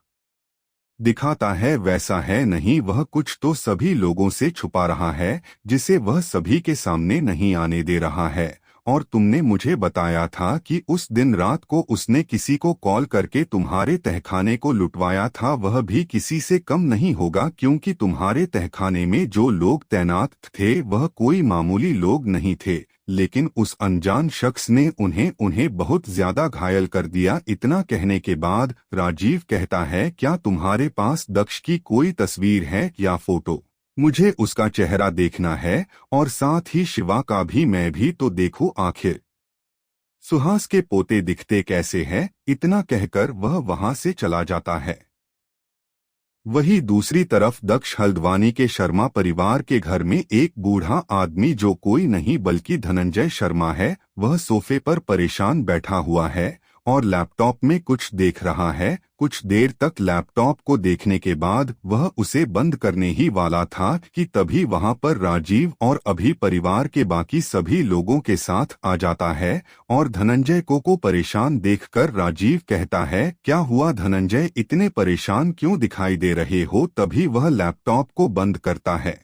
दिखाता है वैसा है नहीं, वह कुछ तो सभी लोगों से छुपा रहा है जिसे वह सभी के सामने नहीं आने दे रहा है। और तुमने मुझे बताया था कि उस दिन रात को उसने किसी को कॉल करके तुम्हारे तहखाने को लुटवाया था, वह भी किसी से कम नहीं होगा, क्योंकि तुम्हारे तहखाने में जो लोग तैनात थे वह कोई मामूली लोग नहीं थे, लेकिन उस अनजान शख्स ने उन्हें बहुत ज्यादा घायल कर दिया। इतना कहने के बाद राजीव कहता है क्या तुम्हारे पास दक्ष की कोई तस्वीर है या फोटो? मुझे उसका चेहरा देखना है और साथ ही शिवा का भी, मैं भी तो देखूं आखिर सुहास के पोते दिखते कैसे हैं। इतना कहकर वह वहां से चला जाता है। वही दूसरी तरफ दक्ष हल्द्वानी के शर्मा परिवार के घर में एक बूढ़ा आदमी, जो कोई नहीं बल्कि धनंजय शर्मा है, वह सोफे पर परेशान बैठा हुआ है और लैपटॉप में कुछ देख रहा है। कुछ देर तक लैपटॉप को देखने के बाद वह उसे बंद करने ही वाला था कि तभी वहां पर राजीव और अभी परिवार के बाकी सभी लोगों के साथ आ जाता है। और धनंजय को परेशान देखकर राजीव कहता है क्या हुआ धनंजय, इतने परेशान क्यों दिखाई दे रहे हो? तभी वह लैपटॉप को बंद करता है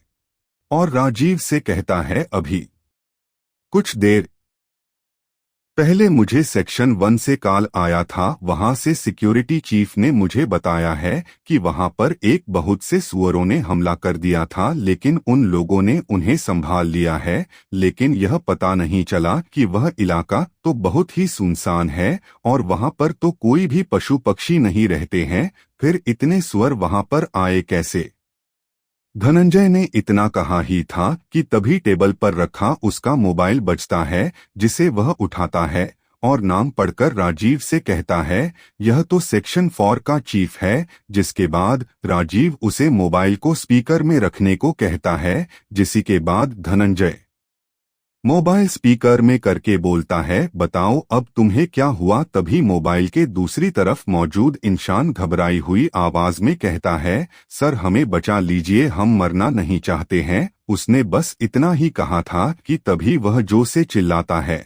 और राजीव से कहता है अभी कुछ देर पहले मुझे सेक्शन 1 से कॉल आया था, वहां से सिक्योरिटी चीफ ने मुझे बताया है कि वहां पर एक बहुत से सुअरों ने हमला कर दिया था, लेकिन उन लोगों ने उन्हें संभाल लिया है। लेकिन यह पता नहीं चला कि वह इलाका तो बहुत ही सुनसान है और वहां पर तो कोई भी पशु पक्षी नहीं रहते हैं, फिर इतने सुअर वहां पर आए कैसे? धनंजय ने इतना कहा ही था कि तभी टेबल पर रखा उसका मोबाइल बजता है, जिसे वह उठाता है और नाम पढ़कर राजीव से कहता है यह तो सेक्शन 4 का चीफ है। जिसके बाद राजीव उसे मोबाइल को स्पीकर में रखने को कहता है, जिसी के बाद धनंजय मोबाइल स्पीकर में करके बोलता है बताओ अब तुम्हें क्या हुआ? तभी मोबाइल के दूसरी तरफ मौजूद इंसान घबराई हुई आवाज में कहता है सर हमें बचा लीजिए, हम मरना नहीं चाहते हैं। उसने बस इतना ही कहा था कि तभी वह जोर से चिल्लाता है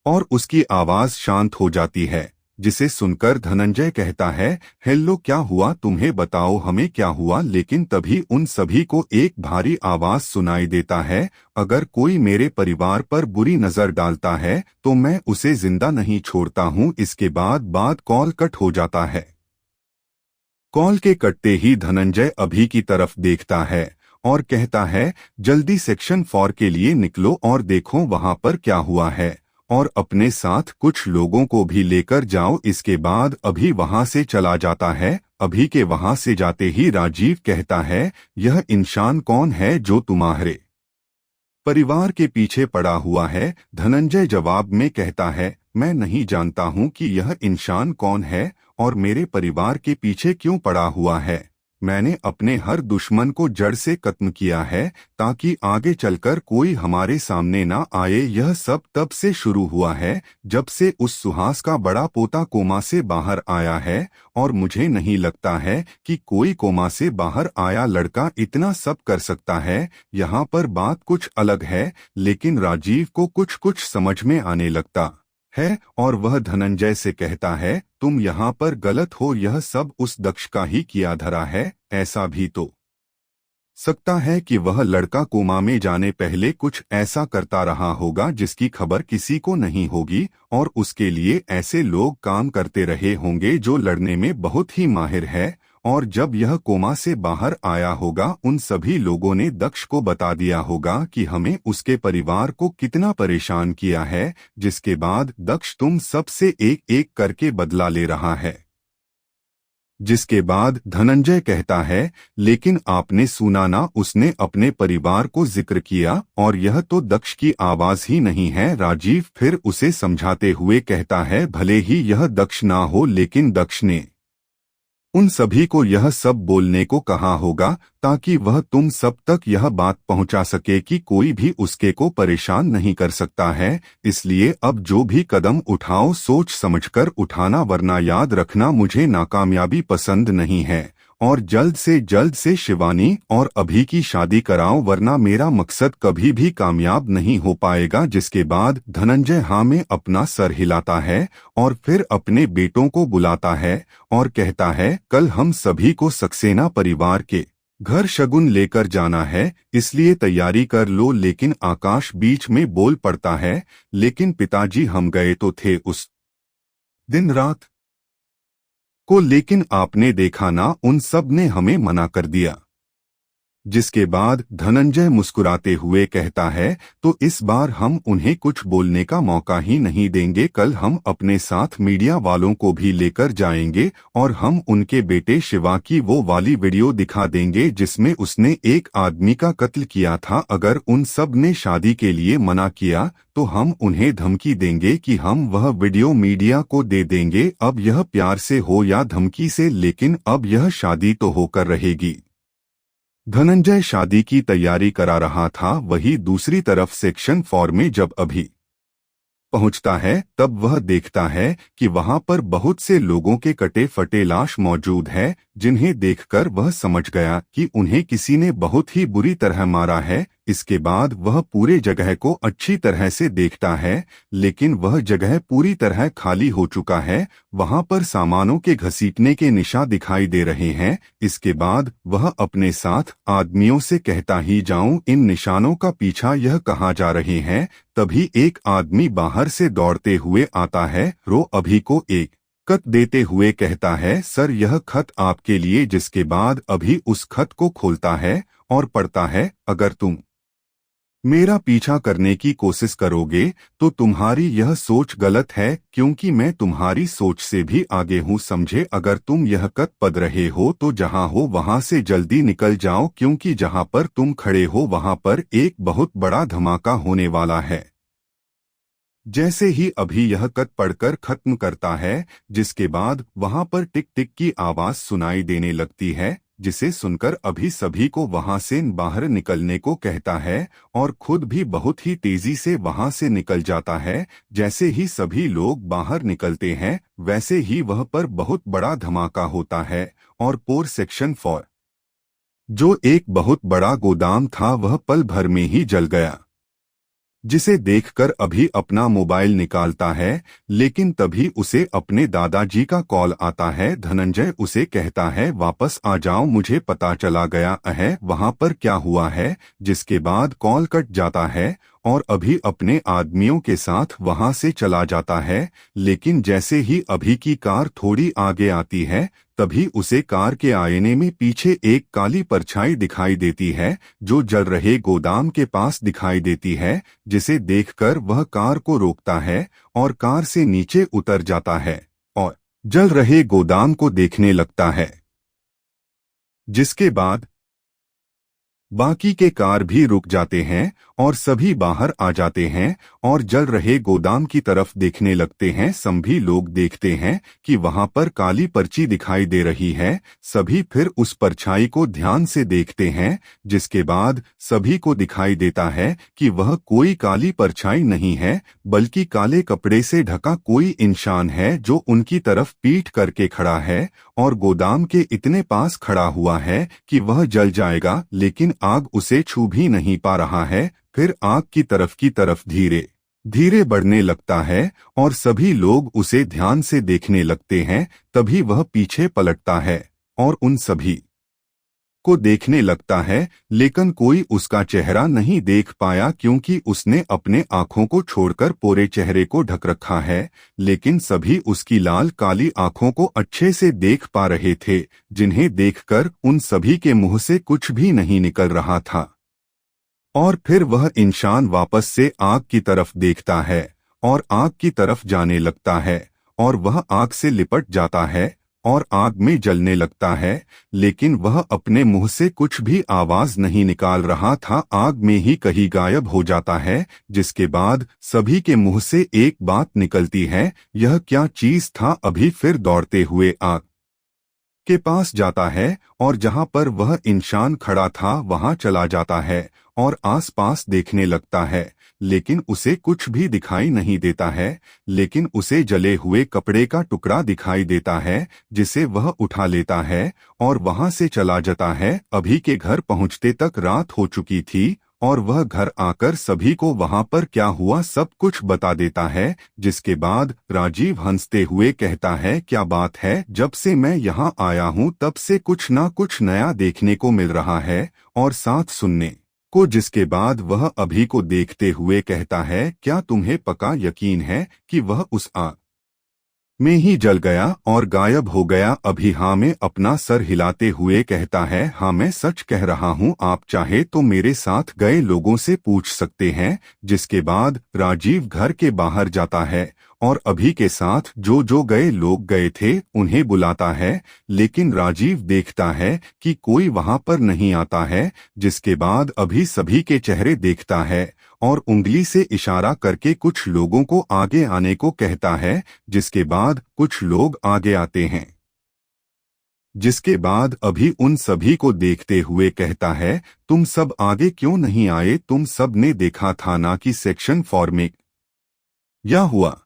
और उसकी आवाज शांत हो जाती है, जिसे सुनकर धनंजय कहता है हेलो क्या हुआ तुम्हें, बताओ हमें क्या हुआ? लेकिन तभी उन सभी को एक भारी आवाज सुनाई देता है अगर कोई मेरे परिवार पर बुरी नजर डालता है तो मैं उसे जिंदा नहीं छोड़ता हूं। इसके बाद कॉल कट हो जाता है। कॉल के कटते ही धनंजय अभी की तरफ देखता है और कहता है जल्दी सेक्शन 4 के लिए निकलो और देखो वहां पर क्या हुआ है। और अपने साथ कुछ लोगों को भी लेकर जाओ। इसके बाद अभी वहां से चला जाता है। अभी के वहां से जाते ही राजीव कहता है, यह इंसान कौन है जो तुम्हारे परिवार के पीछे पड़ा हुआ है? धनंजय जवाब में कहता है, मैं नहीं जानता हूं कि यह इंसान कौन है और मेरे परिवार के पीछे क्यों पड़ा हुआ है। मैंने अपने हर दुश्मन को जड़ से खत्म किया है ताकि आगे चलकर कोई हमारे सामने ना आए। यह सब तब से शुरू हुआ है जब से उस सुहास का बड़ा पोता कोमा से बाहर आया है, और मुझे नहीं लगता है कि कोई कोमा से बाहर आया लड़का इतना सब कर सकता है। यहाँ पर बात कुछ अलग है, लेकिन राजीव को कुछ कुछ समझ में आने लगता है और वह धनंजय से कहता है, तुम यहाँ पर गलत हो, यह सब उस दक्ष का ही किया धरा है। ऐसा भी तो सकता है कि वह लड़का कोमा में जाने पहले कुछ ऐसा करता रहा होगा जिसकी खबर किसी को नहीं होगी, और उसके लिए ऐसे लोग काम करते रहे होंगे जो लड़ने में बहुत ही माहिर है। और जब यह कोमा से बाहर आया होगा, उन सभी लोगों ने दक्ष को बता दिया होगा कि हमें उसके परिवार को कितना परेशान किया है, जिसके बाद दक्ष तुम सबसे एक एक करके बदला ले रहा है। जिसके बाद धनंजय कहता है, लेकिन आपने सुना ना, उसने अपने परिवार को जिक्र किया, और यह तो दक्ष की आवाज ही नहीं है। राजीव फिर उसे समझाते हुए कहता है, भले ही यह दक्ष ना हो, लेकिन दक्ष ने उन सभी को यह सब बोलने को कहा होगा ताकि वह तुम सब तक यह बात पहुंचा सके कि कोई भी उसके को परेशान नहीं कर सकता है। इसलिए अब जो भी कदम उठाओ सोच समझकर उठाना, वरना याद रखना मुझे नाकामयाबी पसंद नहीं है। और जल्द से शिवानी और अभी की शादी कराओ, वरना मेरा मकसद कभी भी कामयाब नहीं हो पाएगा। जिसके बाद धनंजय हाँ में अपना सर हिलाता है और फिर अपने बेटों को बुलाता है और कहता है, कल हम सभी को सक्सेना परिवार के घर शगुन लेकर जाना है, इसलिए तैयारी कर लो। लेकिन आकाश बीच में बोल पड़ता है, लेकिन पिताजी हम गए तो थे उस दिन रात को, लेकिन आपने देखा ना, उन सब ने हमें मना कर दिया। जिसके बाद धनंजय मुस्कुराते हुए कहता है, तो इस बार हम उन्हें कुछ बोलने का मौका ही नहीं देंगे। कल हम अपने साथ मीडिया वालों को भी लेकर जाएंगे और हम उनके बेटे शिवा की वो वाली वीडियो दिखा देंगे जिसमें उसने एक आदमी का कत्ल किया था। अगर उन सब ने शादी के लिए मना किया तो हम उन्हें धमकी देंगे कि हम वह वीडियो मीडिया को दे देंगे। अब यह प्यार से हो या धमकी से, लेकिन अब यह शादी तो होकर रहेगी। धनंजय शादी की तैयारी करा रहा था, वही दूसरी तरफ सेक्शन 4 में जब अभी पहुंचता है तब वह देखता है कि वहां पर बहुत से लोगों के कटे फटे लाश मौजूद है, जिन्हें देखकर वह समझ गया कि उन्हें किसी ने बहुत ही बुरी तरह मारा है। इसके बाद वह पूरे जगह को अच्छी तरह से देखता है, लेकिन वह जगह पूरी तरह खाली हो चुका है। वहां पर सामानों के घसीटने के निशान दिखाई दे रहे हैं। इसके बाद वह अपने साथ आदमियों से कहता ही जाऊं, इन निशानों का पीछा यह कहाँ जा रहे हैं। तभी एक आदमी बाहर से दौड़ते हुए आता है, रो अभी को एक खत देते हुए कहता है, सर यह खत आपके लिए। जिसके बाद अभी उस खत को खोलता है और पढ़ता है, अगर तुम मेरा पीछा करने की कोशिश करोगे तो तुम्हारी यह सोच गलत है, क्योंकि मैं तुम्हारी सोच से भी आगे हूँ, समझे। अगर तुम यह खत पढ़ रहे हो तो जहाँ हो वहाँ से जल्दी निकल जाओ, क्योंकि जहाँ पर तुम खड़े हो वहाँ पर एक बहुत बड़ा धमाका होने वाला है। जैसे ही अभी यह खत पढ़कर खत्म करता है, जिसके बाद वहां पर टिक टिक की आवाज सुनाई देने लगती है, जिसे सुनकर अभी सभी को वहां से बाहर निकलने को कहता है और खुद भी बहुत ही तेजी से वहां से निकल जाता है। जैसे ही सभी लोग बाहर निकलते हैं, वैसे ही वह पर बहुत बड़ा धमाका होता है और पूरे सेक्शन 4 जो एक बहुत बड़ा गोदाम था वह पल भर में ही जल गया। जिसे देखकर अभी अपना मोबाइल निकालता है, लेकिन तभी उसे अपने दादाजी का कॉल आता है। धनंजय उसे कहता है, वापस आ जाओ, मुझे पता चला गया है वहां पर क्या हुआ है। जिसके बाद कॉल कट जाता है और अभी अपने आदमियों के साथ वहां से चला जाता है। लेकिन जैसे ही अभी की कार थोड़ी आगे आती है, तभी उसे कार के आईने में पीछे एक काली परछाई दिखाई देती है, जो जल रहे गोदाम के पास दिखाई देती है, जिसे देखकर वह कार को रोकता है और कार से नीचे उतर जाता है और जल रहे गोदाम को देखने लगता है। जिसके बाद बाकी के कार भी रुक जाते हैं और सभी बाहर आ जाते हैं और जल रहे गोदाम की तरफ देखने लगते हैं। सभी लोग देखते हैं कि वहां पर काली पर्ची दिखाई दे रही है। सभी फिर उस परछाई को ध्यान से देखते हैं, जिसके बाद सभी को दिखाई देता है कि वह कोई काली परछाई नहीं है, बल्कि काले कपड़े से ढका कोई इंसान है, जो उनकी तरफ पीठ करके खड़ा है और गोदाम के इतने पास खड़ा हुआ है कि वह जल जाएगा, लेकिन आग उसे छू भी नहीं पा रहा है। फिर आग की तरफ धीरे धीरे बढ़ने लगता है और सभी लोग उसे ध्यान से देखने लगते हैं। तभी वह पीछे पलटता है और उन सभी को देखने लगता है, लेकिन कोई उसका चेहरा नहीं देख पाया, क्योंकि उसने अपने आंखों को छोड़कर पूरे चेहरे को ढक रखा है। लेकिन सभी उसकी लाल काली आंखों को अच्छे से देख पा रहे थे, जिन्हें देखकर उन सभी के मुंह से कुछ भी नहीं निकल रहा था। और फिर वह इंसान वापस से आग की तरफ देखता है और आग की तरफ जाने लगता है और वह आग से लिपट जाता है और आग में जलने लगता है, लेकिन वह अपने मुंह से कुछ भी आवाज नहीं निकाल रहा था, आग में ही कहीं गायब हो जाता है। जिसके बाद सभी के मुंह से एक बात निकलती है, यह क्या चीज था। अभी फिर दौड़ते हुए आग के पास जाता है और जहां पर वह इंसान खड़ा था वहां चला जाता है और आसपास देखने लगता है, लेकिन उसे कुछ भी दिखाई नहीं देता है। लेकिन उसे जले हुए कपड़े का टुकड़ा दिखाई देता है, जिसे वह उठा लेता है और वहां से चला जाता है। अभी के घर पहुंचते तक रात हो चुकी थी और वह घर आकर सभी को वहां पर क्या हुआ सब कुछ बता देता है। जिसके बाद राजीव हंसते हुए कहता है, क्या बात है, जब से मैं यहाँ आया हूँ तब से कुछ ना कुछ नया देखने को मिल रहा है और साथ सुनने को। जिसके बाद वह अभी को देखते हुए कहता है, क्या तुम्हें पक्का यकीन है कि वह उस आग में ही जल गया और गायब हो गया। अभी हाँ में अपना सर हिलाते हुए कहता है, हाँ मैं सच कह रहा हूँ, आप चाहे तो मेरे साथ गए लोगों से पूछ सकते हैं। जिसके बाद राजीव घर के बाहर जाता है और अभी के साथ जो जो गए लोग गए थे उन्हें बुलाता है, लेकिन राजीव देखता है कि कोई वहां पर नहीं आता है। जिसके बाद अभी सभी के चेहरे देखता है और उंगली से इशारा करके कुछ लोगों को आगे आने को कहता है। जिसके बाद कुछ लोग आगे आते हैं। जिसके बाद अभी उन सभी को देखते हुए कहता है, तुम सब आगे क्यों नहीं आए, तुम सब ने देखा था ना कि सेक्शन 4 में क्या हुआ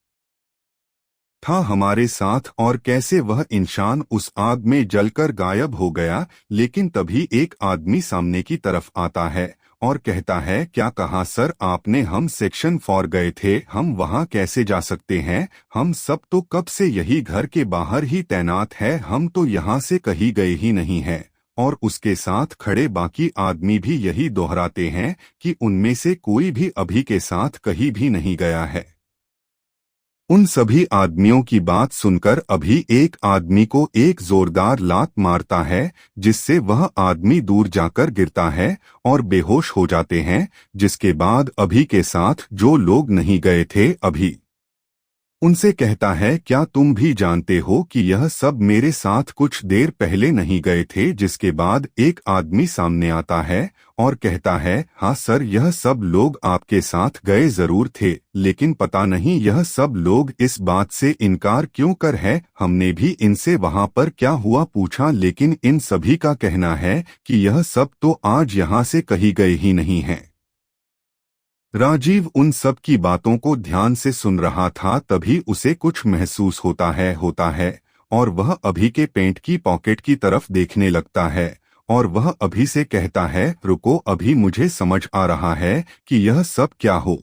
था हमारे साथ और कैसे वह इंसान उस आग में जलकर गायब हो गया। लेकिन तभी एक आदमी सामने की तरफ आता है और कहता है, क्या कहा सर आपने, हम सेक्शन 4 गए थे, हम वहां कैसे जा सकते हैं, हम सब तो कब से यही घर के बाहर ही तैनात है, हम तो यहाँ से कहीं गए ही नहीं हैं। और उसके साथ खड़े बाकी आदमी भी यही दोहराते हैं कि उनमें से कोई भी अभी के साथ कहीं भी नहीं गया है। उन सभी आदमियों की बात सुनकर अभी एक आदमी को एक जोरदार लात मारता है, जिससे वह आदमी दूर जाकर गिरता है और बेहोश हो जाते हैं। जिसके बाद अभी के साथ जो लोग नहीं गए थे अभी उनसे कहता है, क्या तुम भी जानते हो कि यह सब मेरे साथ कुछ देर पहले नहीं गए थे। जिसके बाद एक आदमी सामने आता है और कहता है, हाँ सर यह सब लोग आपके साथ गए जरूर थे, लेकिन पता नहीं यह सब लोग इस बात से इनकार क्यों कर है। हमने भी इनसे वहां पर क्या हुआ पूछा, लेकिन इन सभी का कहना है कि यह सब तो आज यहाँ से कहीं गए ही नहीं हैं। राजीव उन सब की बातों को ध्यान से सुन रहा था। तभी उसे कुछ महसूस होता है और वह अभी के पेंट की पॉकेट की तरफ देखने लगता है और वह अभी से कहता है, रुको अभी मुझे समझ आ रहा है कि यह सब क्या हो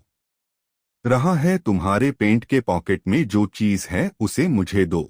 रहा है। तुम्हारे पेंट के पॉकेट में जो चीज है उसे मुझे दो।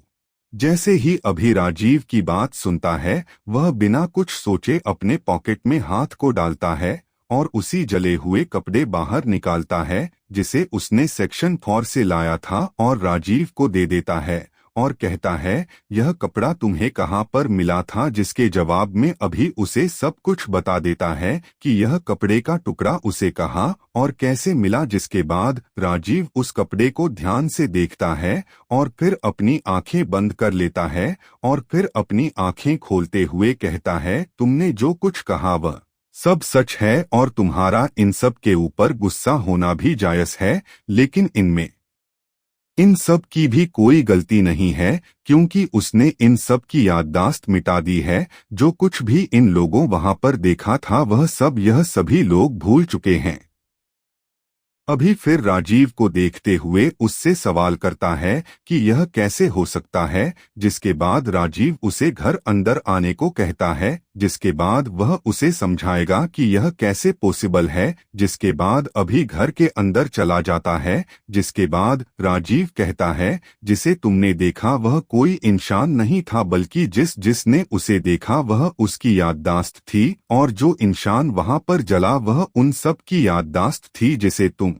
जैसे ही अभी राजीव की बात सुनता है, वह बिना कुछ सोचे अपने पॉकेट में हाथ को डालता है और उसी जले हुए कपड़े बाहर निकालता है जिसे उसने सेक्शन 4 से लाया था और राजीव को दे देता है और कहता है, यह कपड़ा तुम्हें कहाँ पर मिला था, जिसके जवाब में अभी उसे सब कुछ बता देता है कि यह कपड़े का टुकड़ा उसे कहाँ और कैसे मिला, जिसके बाद राजीव उस कपड़े को ध्यान से देखता है और फिर अपनी आंखें बंद कर लेता है और फिर अपनी आंखें खोलते हुए कहता है, तुमने जो कुछ कहा वह सब सच है और तुम्हारा इन सब के ऊपर गुस्सा होना भी जायज है, लेकिन इन सब की भी कोई गलती नहीं है क्योंकि उसने इन सब की याददाश्त मिटा दी है। जो कुछ भी इन लोगों वहां पर देखा था वह सब यह सभी लोग भूल चुके हैं। अभी फिर राजीव को देखते हुए उससे सवाल करता है कि यह कैसे हो सकता है, जिसके बाद राजीव उसे घर अंदर आने को कहता है, जिसके बाद वह उसे समझाएगा कि यह कैसे पॉसिबल है, जिसके बाद अभी घर के अंदर चला जाता है, जिसके बाद राजीव कहता है, जिसे तुमने देखा वह कोई इंसान नहीं था बल्कि जिसने उसे देखा वह उसकी याददाश्त थी और जो इंसान वहां पर जला वह उन सब की याददाश्त थी जिसे तुम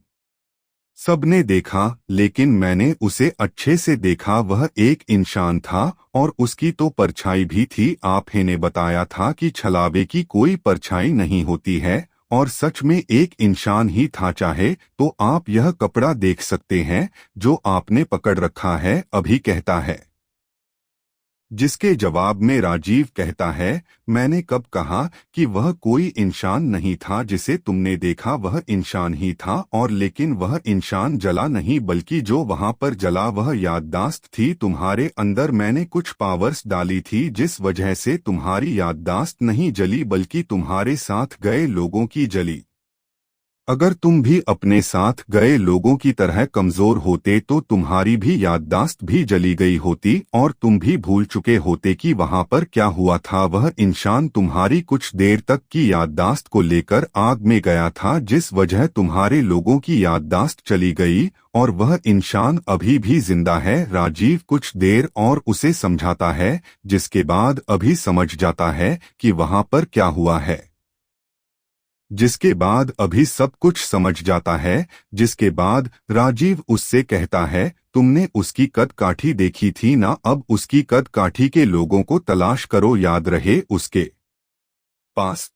सबने देखा, लेकिन मैंने उसे अच्छे से देखा, वह एक इंसान था और उसकी तो परछाई भी थी। आप ही ने बताया था कि छलावे की कोई परछाई नहीं होती है और सच में एक इंसान ही था। चाहे तो आप यह कपड़ा देख सकते हैं जो आपने पकड़ रखा है, अभी कहता है, जिसके जवाब में राजीव कहता है, मैंने कब कहा कि वह कोई इंसान नहीं था, जिसे तुमने देखा वह इंसान ही था और लेकिन वह इंसान जला नहीं बल्कि जो वहां पर जला वह याददाश्त थी तुम्हारे अंदर। मैंने कुछ पावर्स डाली थी जिस वजह से तुम्हारी याददाश्त नहीं जली बल्कि तुम्हारे साथ गए लोगों की जली। अगर तुम भी अपने साथ गए लोगों की तरह कमजोर होते तो तुम्हारी भी याददाश्त भी जली गई होती और तुम भी भूल चुके होते कि वहां पर क्या हुआ था। वह इंसान तुम्हारी कुछ देर तक की याददाश्त को लेकर आग में गया था जिस वजह तुम्हारे लोगों की याददाश्त चली गई और वह इंसान अभी भी जिंदा है। राजीव कुछ देर और उसे समझाता है जिसके बाद अभी समझ जाता है कि वहां पर क्या हुआ है, जिसके बाद अभी सब कुछ समझ जाता है। जिसके बाद राजीव उससे कहता है, तुमने उसकी कद काठी देखी थी ना, अब उसकी कद काठी के लोगों को तलाश करो, याद रहे उसके पास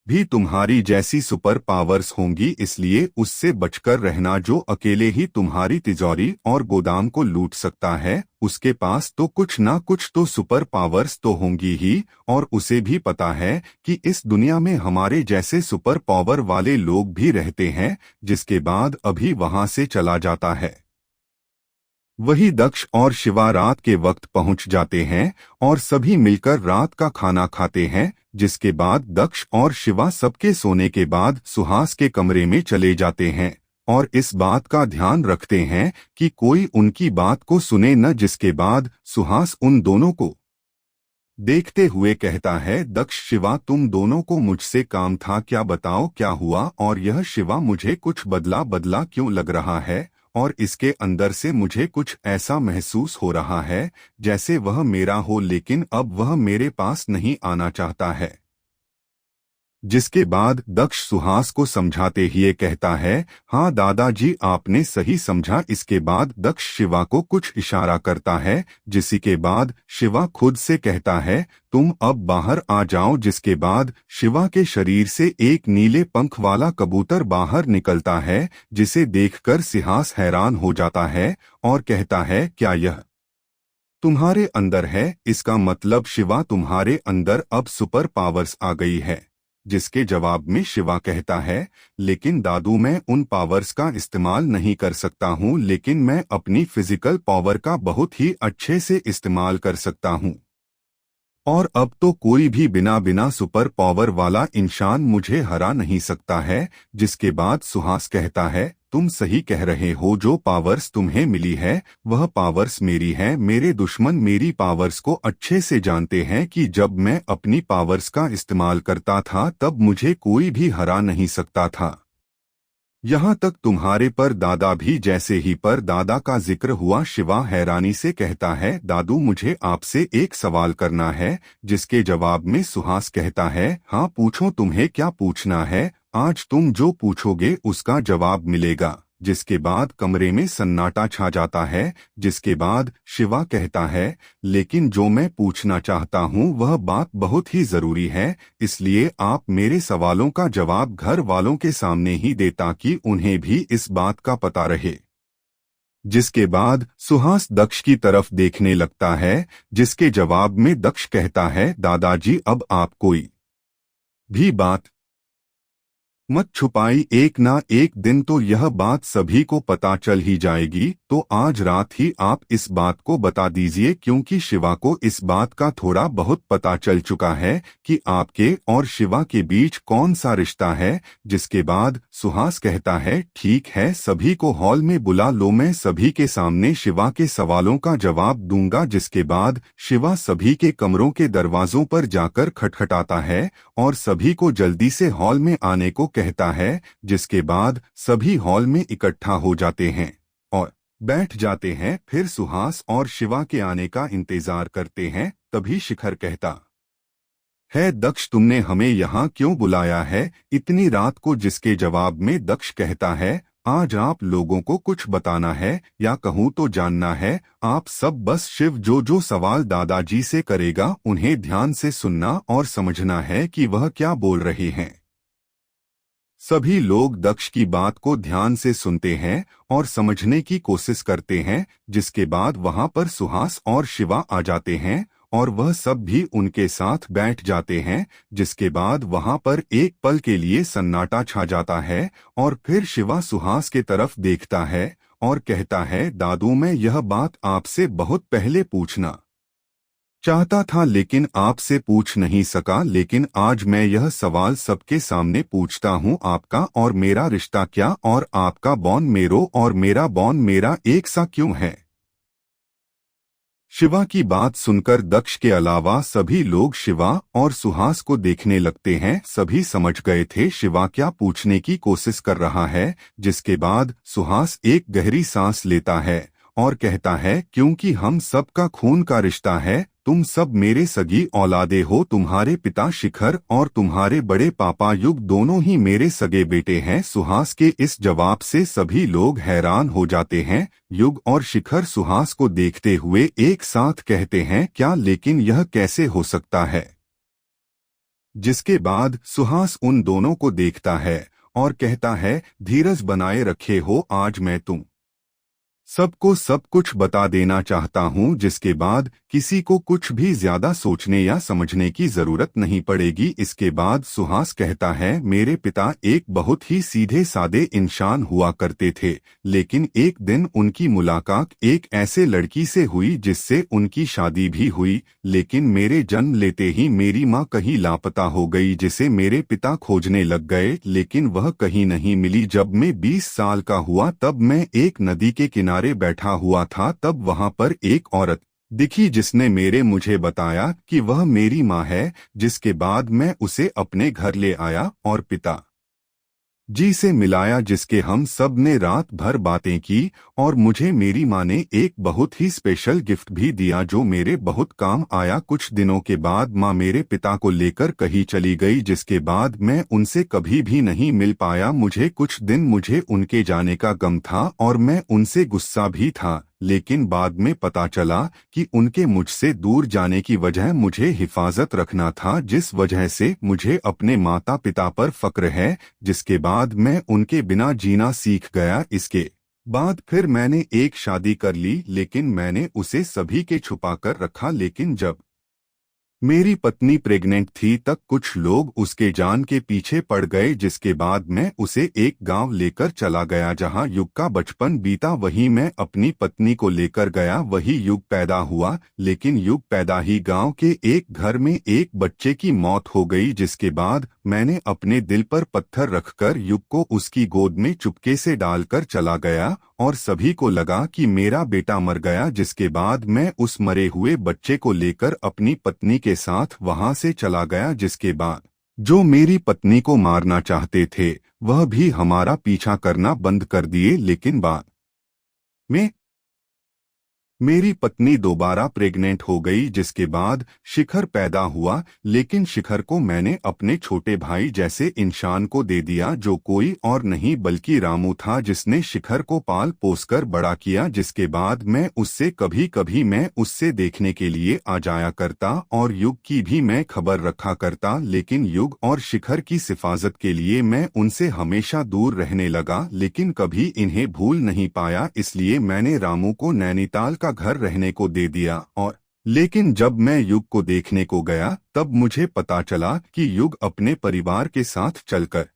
भी तुम्हारी जैसी सुपर पावर्स होंगी, इसलिए उससे बचकर रहना जो अकेले ही तुम्हारी तिजोरी और गोदाम को लूट सकता है। उसके पास तो कुछ ना कुछ तो सुपर पावर्स तो होंगी ही और उसे भी पता है कि इस दुनिया में हमारे जैसे सुपर पावर वाले लोग भी रहते हैं। जिसके बाद अभी वहां से चला जाता है। वही दक्ष और शिवा रात के वक्त पहुंच जाते हैं और सभी मिलकर रात का खाना खाते हैं। जिसके बाद दक्ष और शिवा सबके सोने के बाद सुहास के कमरे में चले जाते हैं और इस बात का ध्यान रखते हैं कि कोई उनकी बात को सुने न। जिसके बाद सुहास उन दोनों को देखते हुए कहता है, दक्ष शिवा तुम दोनों को मुझसे काम था क्या, बताओ क्या हुआ। और यह शिवा मुझे कुछ बदला बदला क्यों लग रहा है और इसके अंदर से मुझे कुछ ऐसा महसूस हो रहा है जैसे वह मेरा हो, लेकिन अब वह मेरे पास नहीं आना चाहता है। जिसके बाद दक्ष सुहास को समझाते हुए कहता है, हाँ दादाजी आपने सही समझा। इसके बाद दक्ष शिवा को कुछ इशारा करता है, जिसके बाद शिवा खुद से कहता है, तुम अब बाहर आ जाओ। जिसके बाद शिवा के शरीर से एक नीले पंख वाला कबूतर बाहर निकलता है, जिसे देखकर सुहास हैरान हो जाता है और कहता है, क्या यह तुम्हारे अंदर है? इसका मतलब शिवा तुम्हारे अंदर अब सुपर पावर्स आ गई है। जिसके जवाब में शिवा कहता है, लेकिन दादू मैं उन पावर्स का इस्तेमाल नहीं कर सकता हूँ, लेकिन मैं अपनी फिजिकल पावर का बहुत ही अच्छे से इस्तेमाल कर सकता हूँ और अब तो कोई भी बिना सुपर पावर वाला इंसान मुझे हरा नहीं सकता है। जिसके बाद सुहास कहता है, तुम सही कह रहे हो, जो पावर्स तुम्हें मिली है वह पावर्स मेरी है। मेरे दुश्मन मेरी पावर्स को अच्छे से जानते हैं कि जब मैं अपनी पावर्स का इस्तेमाल करता था तब मुझे कोई भी हरा नहीं सकता था। यहाँ तक तुम्हारे पर दादा भी। जैसे ही पर दादा का जिक्र हुआ, शिवा हैरानी से कहता है, दादू मुझे आपसे एक सवाल करना है। जिसके जवाब में सुहास कहता है, हाँ पूछो, तुम्हें क्या पूछना है। आज तुम जो पूछोगे उसका जवाब मिलेगा। जिसके बाद कमरे में सन्नाटा छा जाता है। जिसके बाद शिवा कहता है, लेकिन जो मैं पूछना चाहता हूँ वह बात बहुत ही जरूरी है, इसलिए आप मेरे सवालों का जवाब घर वालों के सामने ही दे ताकि उन्हें भी इस बात का पता रहे। जिसके बाद सुहास दक्ष की तरफ देखने लगता है। जिसके जवाब में दक्ष कहता है, दादाजी अब आप कोई भी बात मत छुपाई, एक ना एक दिन तो यह बात सभी को पता चल ही जाएगी। तो आज रात ही आप इस बात को बता दीजिए, क्योंकि शिवा को इस बात का थोड़ा बहुत पता चल चुका है कि आपके और शिवा के बीच कौन सा रिश्ता है। जिसके बाद सुहास कहता है, ठीक है, सभी को हॉल में बुला लो, मैं सभी के सामने शिवा के सवालों का जवाब दूंगा। जिसके बाद शिवा सभी के कमरों के दरवाजों पर जाकर खटखटाता है और सभी को जल्दी से हॉल में आने को कहता है। जिसके बाद सभी हॉल में इकट्ठा हो जाते हैं और बैठ जाते हैं। फिर सुहास और शिवा के आने का इंतजार करते हैं। तभी शिखर कहता है, दक्ष तुमने हमें यहाँ क्यों बुलाया है इतनी रात को। जिसके जवाब में दक्ष कहता है, आज आप लोगों को कुछ बताना है, या कहूँ तो जानना है। आप सब बस शिव जो सवाल दादाजी से करेगा उन्हें ध्यान से सुनना और समझना है कि वह क्या बोल रहे हैं। सभी लोग दक्ष की बात को ध्यान से सुनते हैं और समझने की कोशिश करते हैं। जिसके बाद वहां पर सुहास और शिवा आ जाते हैं और वह सब भी उनके साथ बैठ जाते हैं। जिसके बाद वहां पर एक पल के लिए सन्नाटा छा जाता है और फिर शिवा सुहास के तरफ देखता है और कहता है, दादू मैं यह बात आपसे बहुत पहले पूछना चाहता था लेकिन आपसे पूछ नहीं सका, लेकिन आज मैं यह सवाल सबके सामने पूछता हूँ, आपका और मेरा रिश्ता क्या, और आपका बॉन्ड मेरो और मेरा बॉन्ड मेरा एक सा क्यों है। शिवा की बात सुनकर दक्ष के अलावा सभी लोग शिवा और सुहास को देखने लगते हैं। सभी समझ गए थे शिवा क्या पूछने की कोशिश कर रहा है। जिसके बाद सुहास एक गहरी सांस लेता है और कहता है, क्योंकि हम सबका खून का रिश्ता है, तुम सब मेरे सगी औलादे हो। तुम्हारे पिता शिखर और तुम्हारे बड़े पापा युग दोनों ही मेरे सगे बेटे हैं। सुहास के इस जवाब से सभी लोग हैरान हो जाते हैं। युग और शिखर सुहास को देखते हुए एक साथ कहते हैं, क्या, लेकिन यह कैसे हो सकता है। जिसके बाद सुहास उन दोनों को देखता है और कहता है, धीरज बनाए रखे हो, आज मैं तुम सबको सब कुछ बता देना चाहता हूँ। जिसके बाद किसी को कुछ भी ज्यादा सोचने या समझने की जरूरत नहीं पड़ेगी। इसके बाद सुहास कहता है, मेरे पिता एक बहुत ही सीधे सादे इंसान हुआ करते थे, लेकिन एक दिन उनकी मुलाकात एक ऐसे लड़की से हुई जिससे उनकी शादी भी हुई। लेकिन मेरे जन्म लेते ही मेरी माँ कहीं लापता हो गई, जिसे मेरे पिता खोजने लग गए, लेकिन वह कहीं नहीं मिली। जब मैं 20 साल का हुआ तब मैं एक नदी के किनारे बैठा हुआ था, तब वहां पर एक औरत दिखी जिसने मुझे बताया कि वह मेरी माँ है। जिसके बाद मैं उसे अपने घर ले आया और पिता जी से मिलाया, जिसके हम सब ने रात भर बातें की और मुझे मेरी माँ ने एक बहुत ही स्पेशल गिफ्ट भी दिया जो मेरे बहुत काम आया। कुछ दिनों के बाद माँ मेरे पिता को लेकर कहीं चली गई, जिसके बाद मैं उनसे कभी भी नहीं मिल पाया। मुझे कुछ दिन उनके जाने का गम था और मैं उनसे गुस्सा भी था, लेकिन बाद में पता चला कि उनके मुझसे दूर जाने की वजह मुझे हिफाजत रखना था, जिस वजह से मुझे अपने माता पिता पर फक्र है। जिसके बाद मैं उनके बिना जीना सीख गया। इसके बाद फिर मैंने एक शादी कर ली, लेकिन मैंने उसे सभी के छुपा कर रखा। लेकिन जब मेरी पत्नी प्रेग्नेंट थी तब कुछ लोग उसके जान के पीछे पड़ गए। जिसके बाद मैं उसे एक गांव लेकर चला गया जहां युग का बचपन बीता। वहीं मैं अपनी पत्नी को लेकर गया, वही युग पैदा हुआ। लेकिन युग पैदा ही गांव के एक घर में एक बच्चे की मौत हो गई। जिसके बाद मैंने अपने दिल पर पत्थर रखकर युग को उसकी गोद में चुपके से डालकर चला गया और सभी को लगा कि मेरा बेटा मर गया। जिसके बाद मैं उस मरे हुए बच्चे को लेकर अपनी पत्नी के साथ वहां से चला गया। जिसके बाद जो मेरी पत्नी को मारना चाहते थे वह भी हमारा पीछा करना बंद कर दिए, लेकिन बाद में मेरी पत्नी दोबारा प्रेग्नेंट हो गई, जिसके बाद शिखर पैदा हुआ। लेकिन शिखर को मैंने अपने छोटे भाई जैसे इंसान को दे दिया, जो कोई और नहीं बल्कि रामू था, जिसने शिखर को पाल पोसकर बड़ा किया। जिसके बाद मैं उससे कभी कभी मैं उससे देखने के लिए आ जाया करता और युग की भी मैं खबर रखा करता, लेकिन युग और शिखर की हिफाजत के लिए मैं उनसे हमेशा दूर रहने लगा, लेकिन कभी इन्हें भूल नहीं पाया। इसलिए मैंने रामू को नैनीताल का घर रहने को दे दिया। और लेकिन जब मैं युग को देखने को गया तब मुझे पता चला कि युग अपने परिवार के साथ चलकर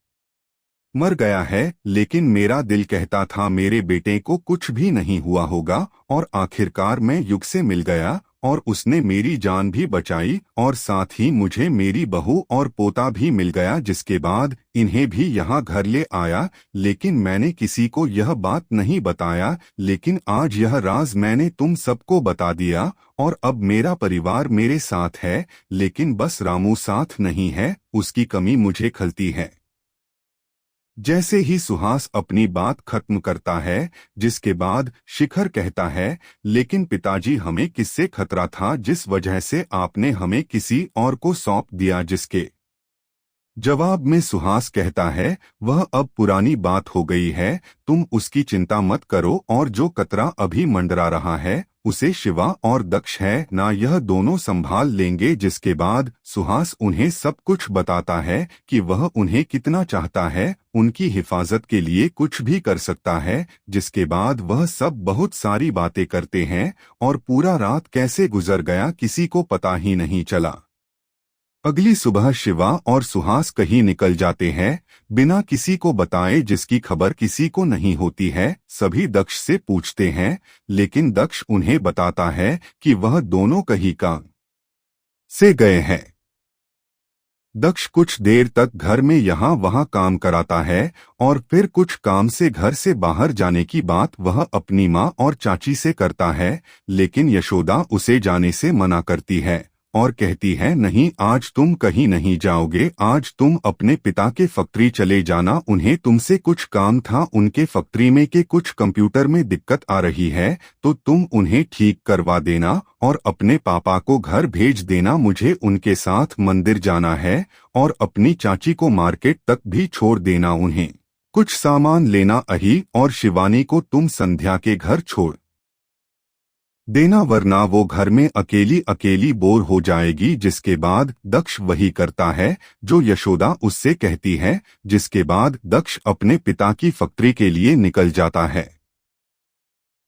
मर गया है। लेकिन मेरा दिल कहता था मेरे बेटे को कुछ भी नहीं हुआ होगा, और आखिरकार मैं युग से मिल गया और उसने मेरी जान भी बचाई, और साथ ही मुझे मेरी बहू और पोता भी मिल गया, जिसके बाद इन्हें भी यहाँ घर ले आया। लेकिन मैंने किसी को यह बात नहीं बताया, लेकिन आज यह राज मैंने तुम सबको बता दिया। और अब मेरा परिवार मेरे साथ है, लेकिन बस रामू साथ नहीं है, उसकी कमी मुझे खलती है। जैसे ही सुहास अपनी बात खत्म करता है, जिसके बाद शिखर कहता है, लेकिन पिताजी हमें किससे खतरा था जिस वजह से आपने हमें किसी और को सौंप दिया? जिसके जवाब में सुहास कहता है, वह अब पुरानी बात हो गई है, तुम उसकी चिंता मत करो, और जो कतरा अभी मंडरा रहा है उसे शिवा और दक्ष है ना, यह दोनों संभाल लेंगे। जिसके बाद सुहास उन्हें सब कुछ बताता है कि वह उन्हें कितना चाहता है, उनकी हिफाजत के लिए कुछ भी कर सकता है। जिसके बाद वह सब बहुत सारी बातें करते हैं, और पूरा रात कैसे गुजर गया किसी को पता ही नहीं चला। अगली सुबह शिवा और सुहास कहीं निकल जाते हैं बिना किसी को बताए, जिसकी खबर किसी को नहीं होती है। सभी दक्ष से पूछते हैं, लेकिन दक्ष उन्हें बताता है कि वह दोनों कहीं काम से गए हैं। दक्ष कुछ देर तक घर में यहाँ वहाँ काम कराता है, और फिर कुछ काम से घर से बाहर जाने की बात वह अपनी माँ और चाची से करता है, लेकिन यशोदा उसे जाने से मना करती है और कहती है, नहीं, आज तुम कहीं नहीं जाओगे, आज तुम अपने पिता के फैक्ट्री चले जाना, उन्हें तुमसे कुछ काम था, उनके फैक्ट्री में के कुछ कंप्यूटर में दिक्कत आ रही है, तो तुम उन्हें ठीक करवा देना और अपने पापा को घर भेज देना। मुझे उनके साथ मंदिर जाना है और अपनी चाची को मार्केट तक भी छोड़ देना, उन्हें कुछ सामान लेना। अही और शिवानी को तुम संध्या के घर छोड़ देना, वरना वो घर में अकेली अकेली बोर हो जाएगी। जिसके बाद दक्ष वही करता है जो यशोदा उससे कहती है। जिसके बाद दक्ष अपने पिता की फैक्ट्री के लिए निकल जाता है।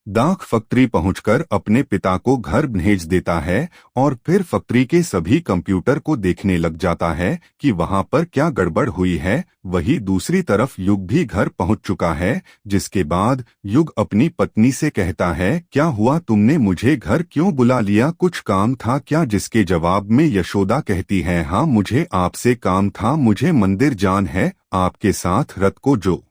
दाख फैक्ट्री पहुंचकर अपने पिता को घर भेज देता है और फिर फैक्ट्री के सभी कंप्यूटर को देखने लग जाता है कि वहां पर क्या गड़बड़ हुई है। वही दूसरी तरफ युग भी घर पहुंच चुका है। जिसके बाद युग अपनी पत्नी से कहता है, क्या हुआ, तुमने मुझे घर क्यों बुला लिया, कुछ काम था क्या? जिसके जवाब में यशोदा कहती है, हाँ, मुझे आपसे काम था, मुझे मंदिर जान है आपके साथ। रथ को जो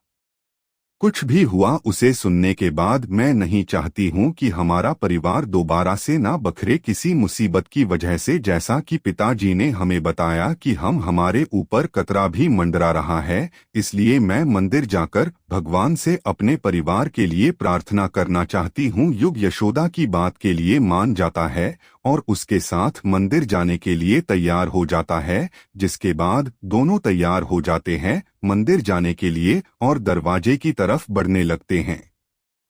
कुछ भी हुआ उसे सुनने के बाद मैं नहीं चाहती हूँ कि हमारा परिवार दोबारा से ना बखरे किसी मुसीबत की वजह से। जैसा कि पिताजी ने हमें बताया कि हमारे ऊपर कतरा भी मंडरा रहा है, इसलिए मैं मंदिर जाकर भगवान से अपने परिवार के लिए प्रार्थना करना चाहती हूँ। युग यशोदा की बात के लिए मान जाता है और उसके साथ मंदिर जाने के लिए तैयार हो जाता है। जिसके बाद दोनों तैयार हो जाते हैं मंदिर जाने के लिए और दरवाजे की तरफ बढ़ने लगते हैं।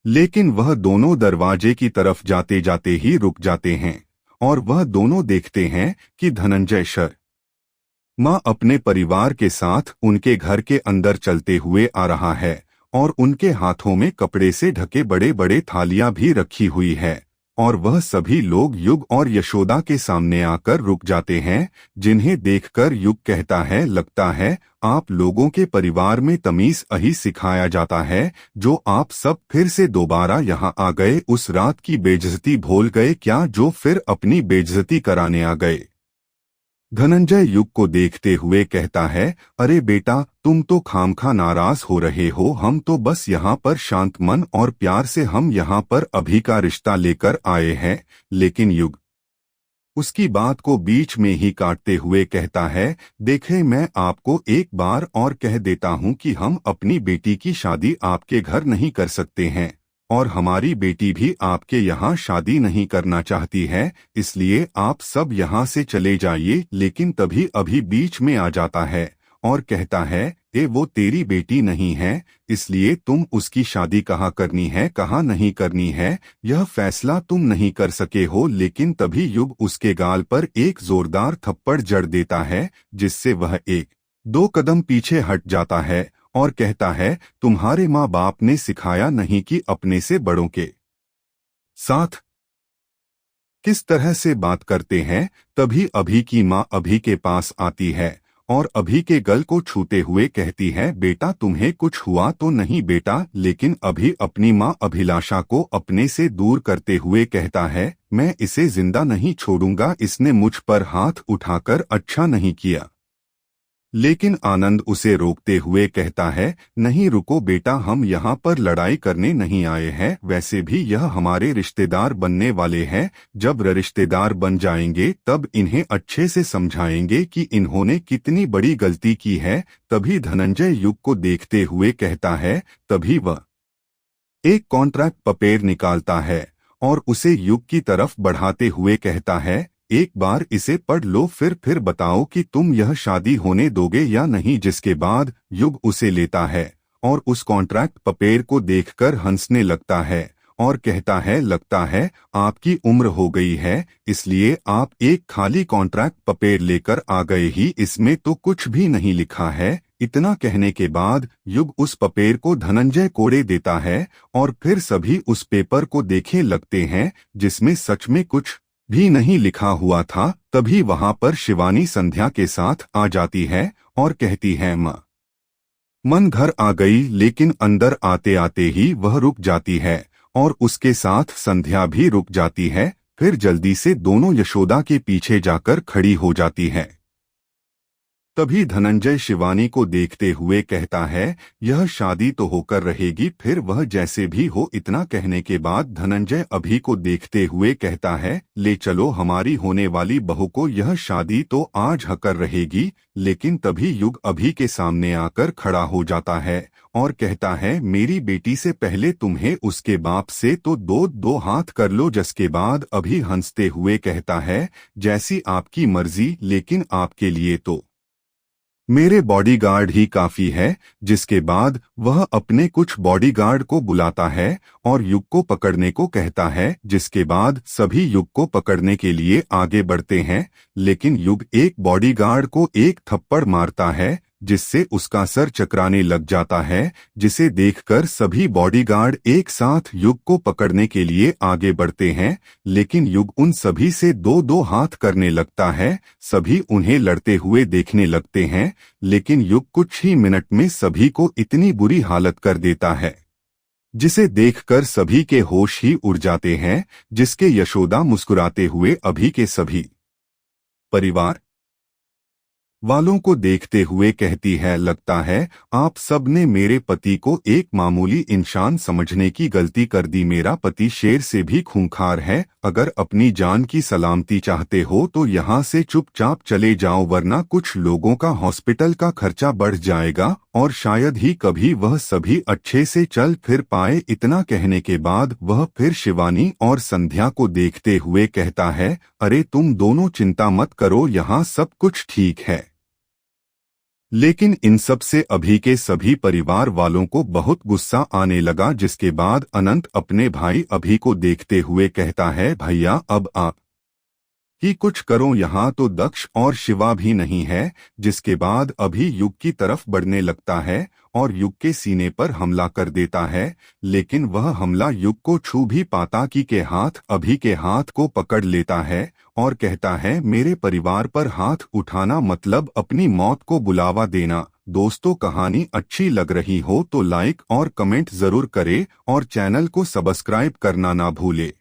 लेकिन वह दोनों दरवाजे की तरफ जाते जाते ही रुक जाते हैं और वह दोनों देखते हैं कि धनंजय शर्मा अपने परिवार के साथ उनके घर के अंदर चलते हुए आ रहा है और उनके हाथों में कपड़े से ढके बड़े बड़े थालियां भी रखी हुई है। और वह सभी लोग युग और यशोदा के सामने आकर रुक जाते हैं, जिन्हें देखकर युग कहता है, लगता है आप लोगों के परिवार में तमीज अही सिखाया जाता है, जो आप सब फिर से दोबारा यहाँ आ गए। उस रात की बेइज्जती भूल गए क्या, जो फिर अपनी बेइज्जती कराने आ गए? धनंजय युग को देखते हुए कहता है, अरे बेटा, तुम तो खामखा नाराज हो रहे हो, हम तो बस यहाँ पर शांत मन और प्यार से हम यहाँ पर अभी का रिश्ता लेकर आए हैं। लेकिन युग उसकी बात को बीच में ही काटते हुए कहता है, देखें मैं आपको एक बार और कह देता हूं कि हम अपनी बेटी की शादी आपके घर नहीं कर सकते हैं और हमारी बेटी भी आपके यहाँ शादी नहीं करना चाहती है, इसलिए आप सब यहाँ से चले जाइए। लेकिन तभी अभी बीच में आ जाता है और कहता है, वो तेरी बेटी नहीं है, इसलिए तुम उसकी शादी कहाँ करनी है कहाँ नहीं करनी है यह फैसला तुम नहीं कर सके हो। लेकिन तभी युग उसके गाल पर एक जोरदार थप्पड़ जड़ देता है, जिससे वह एक दो कदम पीछे हट जाता है और कहता है, तुम्हारे माँ बाप ने सिखाया नहीं कि अपने से बड़ों के साथ किस तरह से बात करते हैं। तभी अभी की माँ अभी के पास आती है और अभी के गल को छूते हुए कहती है, बेटा तुम्हें कुछ हुआ तो नहीं बेटा। लेकिन अभी अपनी माँ अभिलाषा को अपने से दूर करते हुए कहता है, मैं इसे जिंदा नहीं छोड़ूंगा, इसने मुझ पर हाथ उठाकर अच्छा नहीं किया। लेकिन आनंद उसे रोकते हुए कहता है, नहीं रुको बेटा, हम यहाँ पर लड़ाई करने नहीं आए हैं, वैसे भी यह हमारे रिश्तेदार बनने वाले हैं। जब रिश्तेदार बन जाएंगे तब इन्हें अच्छे से समझाएंगे कि इन्होंने कितनी बड़ी गलती की है। तभी धनंजय युग को देखते हुए कहता है, तभी वह एक कॉन्ट्रैक्ट पेपर निकालता है और उसे युग की तरफ बढ़ाते हुए कहता है, एक बार इसे पढ़ लो, फिर बताओ कि तुम यह शादी होने दोगे या नहीं। जिसके बाद युग उसे लेता है और उस कॉन्ट्रैक्ट पेपर को देखकर हंसने लगता है और कहता है, लगता है आपकी उम्र हो गई है, इसलिए आप एक खाली कॉन्ट्रैक्ट पेपर लेकर आ गए ही, इसमें तो कुछ भी नहीं लिखा है। इतना कहने के बाद युग उस पेपर को धनंजय कोड़े देता है और फिर सभी उस पेपर को देखे लगते हैं, जिसमें सच में कुछ भी नहीं लिखा हुआ था। तभी वहां पर शिवानी संध्या के साथ आ जाती है और कहती है, माँ मन घर आ गई। लेकिन अंदर आते आते ही वह रुक जाती है और उसके साथ संध्या भी रुक जाती है। फिर जल्दी से दोनों यशोदा के पीछे जाकर खड़ी हो जाती है। तभी धनंजय शिवानी को देखते हुए कहता है, यह शादी तो होकर रहेगी, फिर वह जैसे भी हो। इतना कहने के बाद धनंजय अभी को देखते हुए कहता है, ले चलो हमारी होने वाली बहू को, यह शादी तो आज होकर रहेगी। लेकिन तभी युग अभी के सामने आकर खड़ा हो जाता है और कहता है, मेरी बेटी से पहले तुम्हें उसके बाप से तो दो हाथ कर लो। जिसके बाद अभी हंसते हुए कहता है, जैसी आपकी मर्जी, लेकिन आपके लिए तो मेरे बॉडीगार्ड ही काफी है। जिसके बाद वह अपने कुछ बॉडीगार्ड को बुलाता है और युग को पकड़ने को कहता है। जिसके बाद सभी युग को पकड़ने के लिए आगे बढ़ते हैं, लेकिन युग एक बॉडीगार्ड को एक थप्पड़ मारता है, जिससे उसका सर चकराने लग जाता है। जिसे देखकर सभी बॉडीगार्ड एक साथ युग को पकड़ने के लिए आगे बढ़ते हैं, लेकिन युग उन सभी से दो हाथ करने लगता है। सभी उन्हें लड़ते हुए देखने लगते हैं, लेकिन युग कुछ ही मिनट में सभी को इतनी बुरी हालत कर देता है, जिसे देखकर सभी के होश ही उड़ जाते हैं। जिसके यशोदा मुस्कुराते हुए अभी के सभी परिवार वालों को देखते हुए कहती है, लगता है आप सब ने मेरे पति को एक मामूली इंसान समझने की गलती कर दी। मेरा पति शेर से भी खूंखार है। अगर अपनी जान की सलामती चाहते हो तो यहाँ से चुपचाप चले जाओ, वरना कुछ लोगों का हॉस्पिटल का खर्चा बढ़ जाएगा और शायद ही कभी वह सभी अच्छे से चल फिर पाए। इतना कहने के बाद वह फिर शिवानी और संध्या को देखते हुए कहता है, अरे तुम दोनों चिंता मत करो, यहाँ सब कुछ ठीक है। लेकिन इन सब से अभी के सभी परिवार वालों को बहुत गुस्सा आने लगा। जिसके बाद अनंत अपने भाई अभी को देखते हुए कहता है, भैया अब आप ही कुछ करो, यहाँ तो दक्ष और शिवा भी नहीं है। जिसके बाद अभी युग की तरफ बढ़ने लगता है और युग के सीने पर हमला कर देता है, लेकिन वह हमला युग को छू भी पाता कि के हाथ अभी के हाथ को पकड़ लेता है और कहता है, मेरे परिवार पर हाथ उठाना मतलब अपनी मौत को बुलावा देना। दोस्तों, कहानी अच्छी लग रही हो तो लाइक और कमेंट जरूर करें और चैनल को सब्सक्राइब करना ना भूले।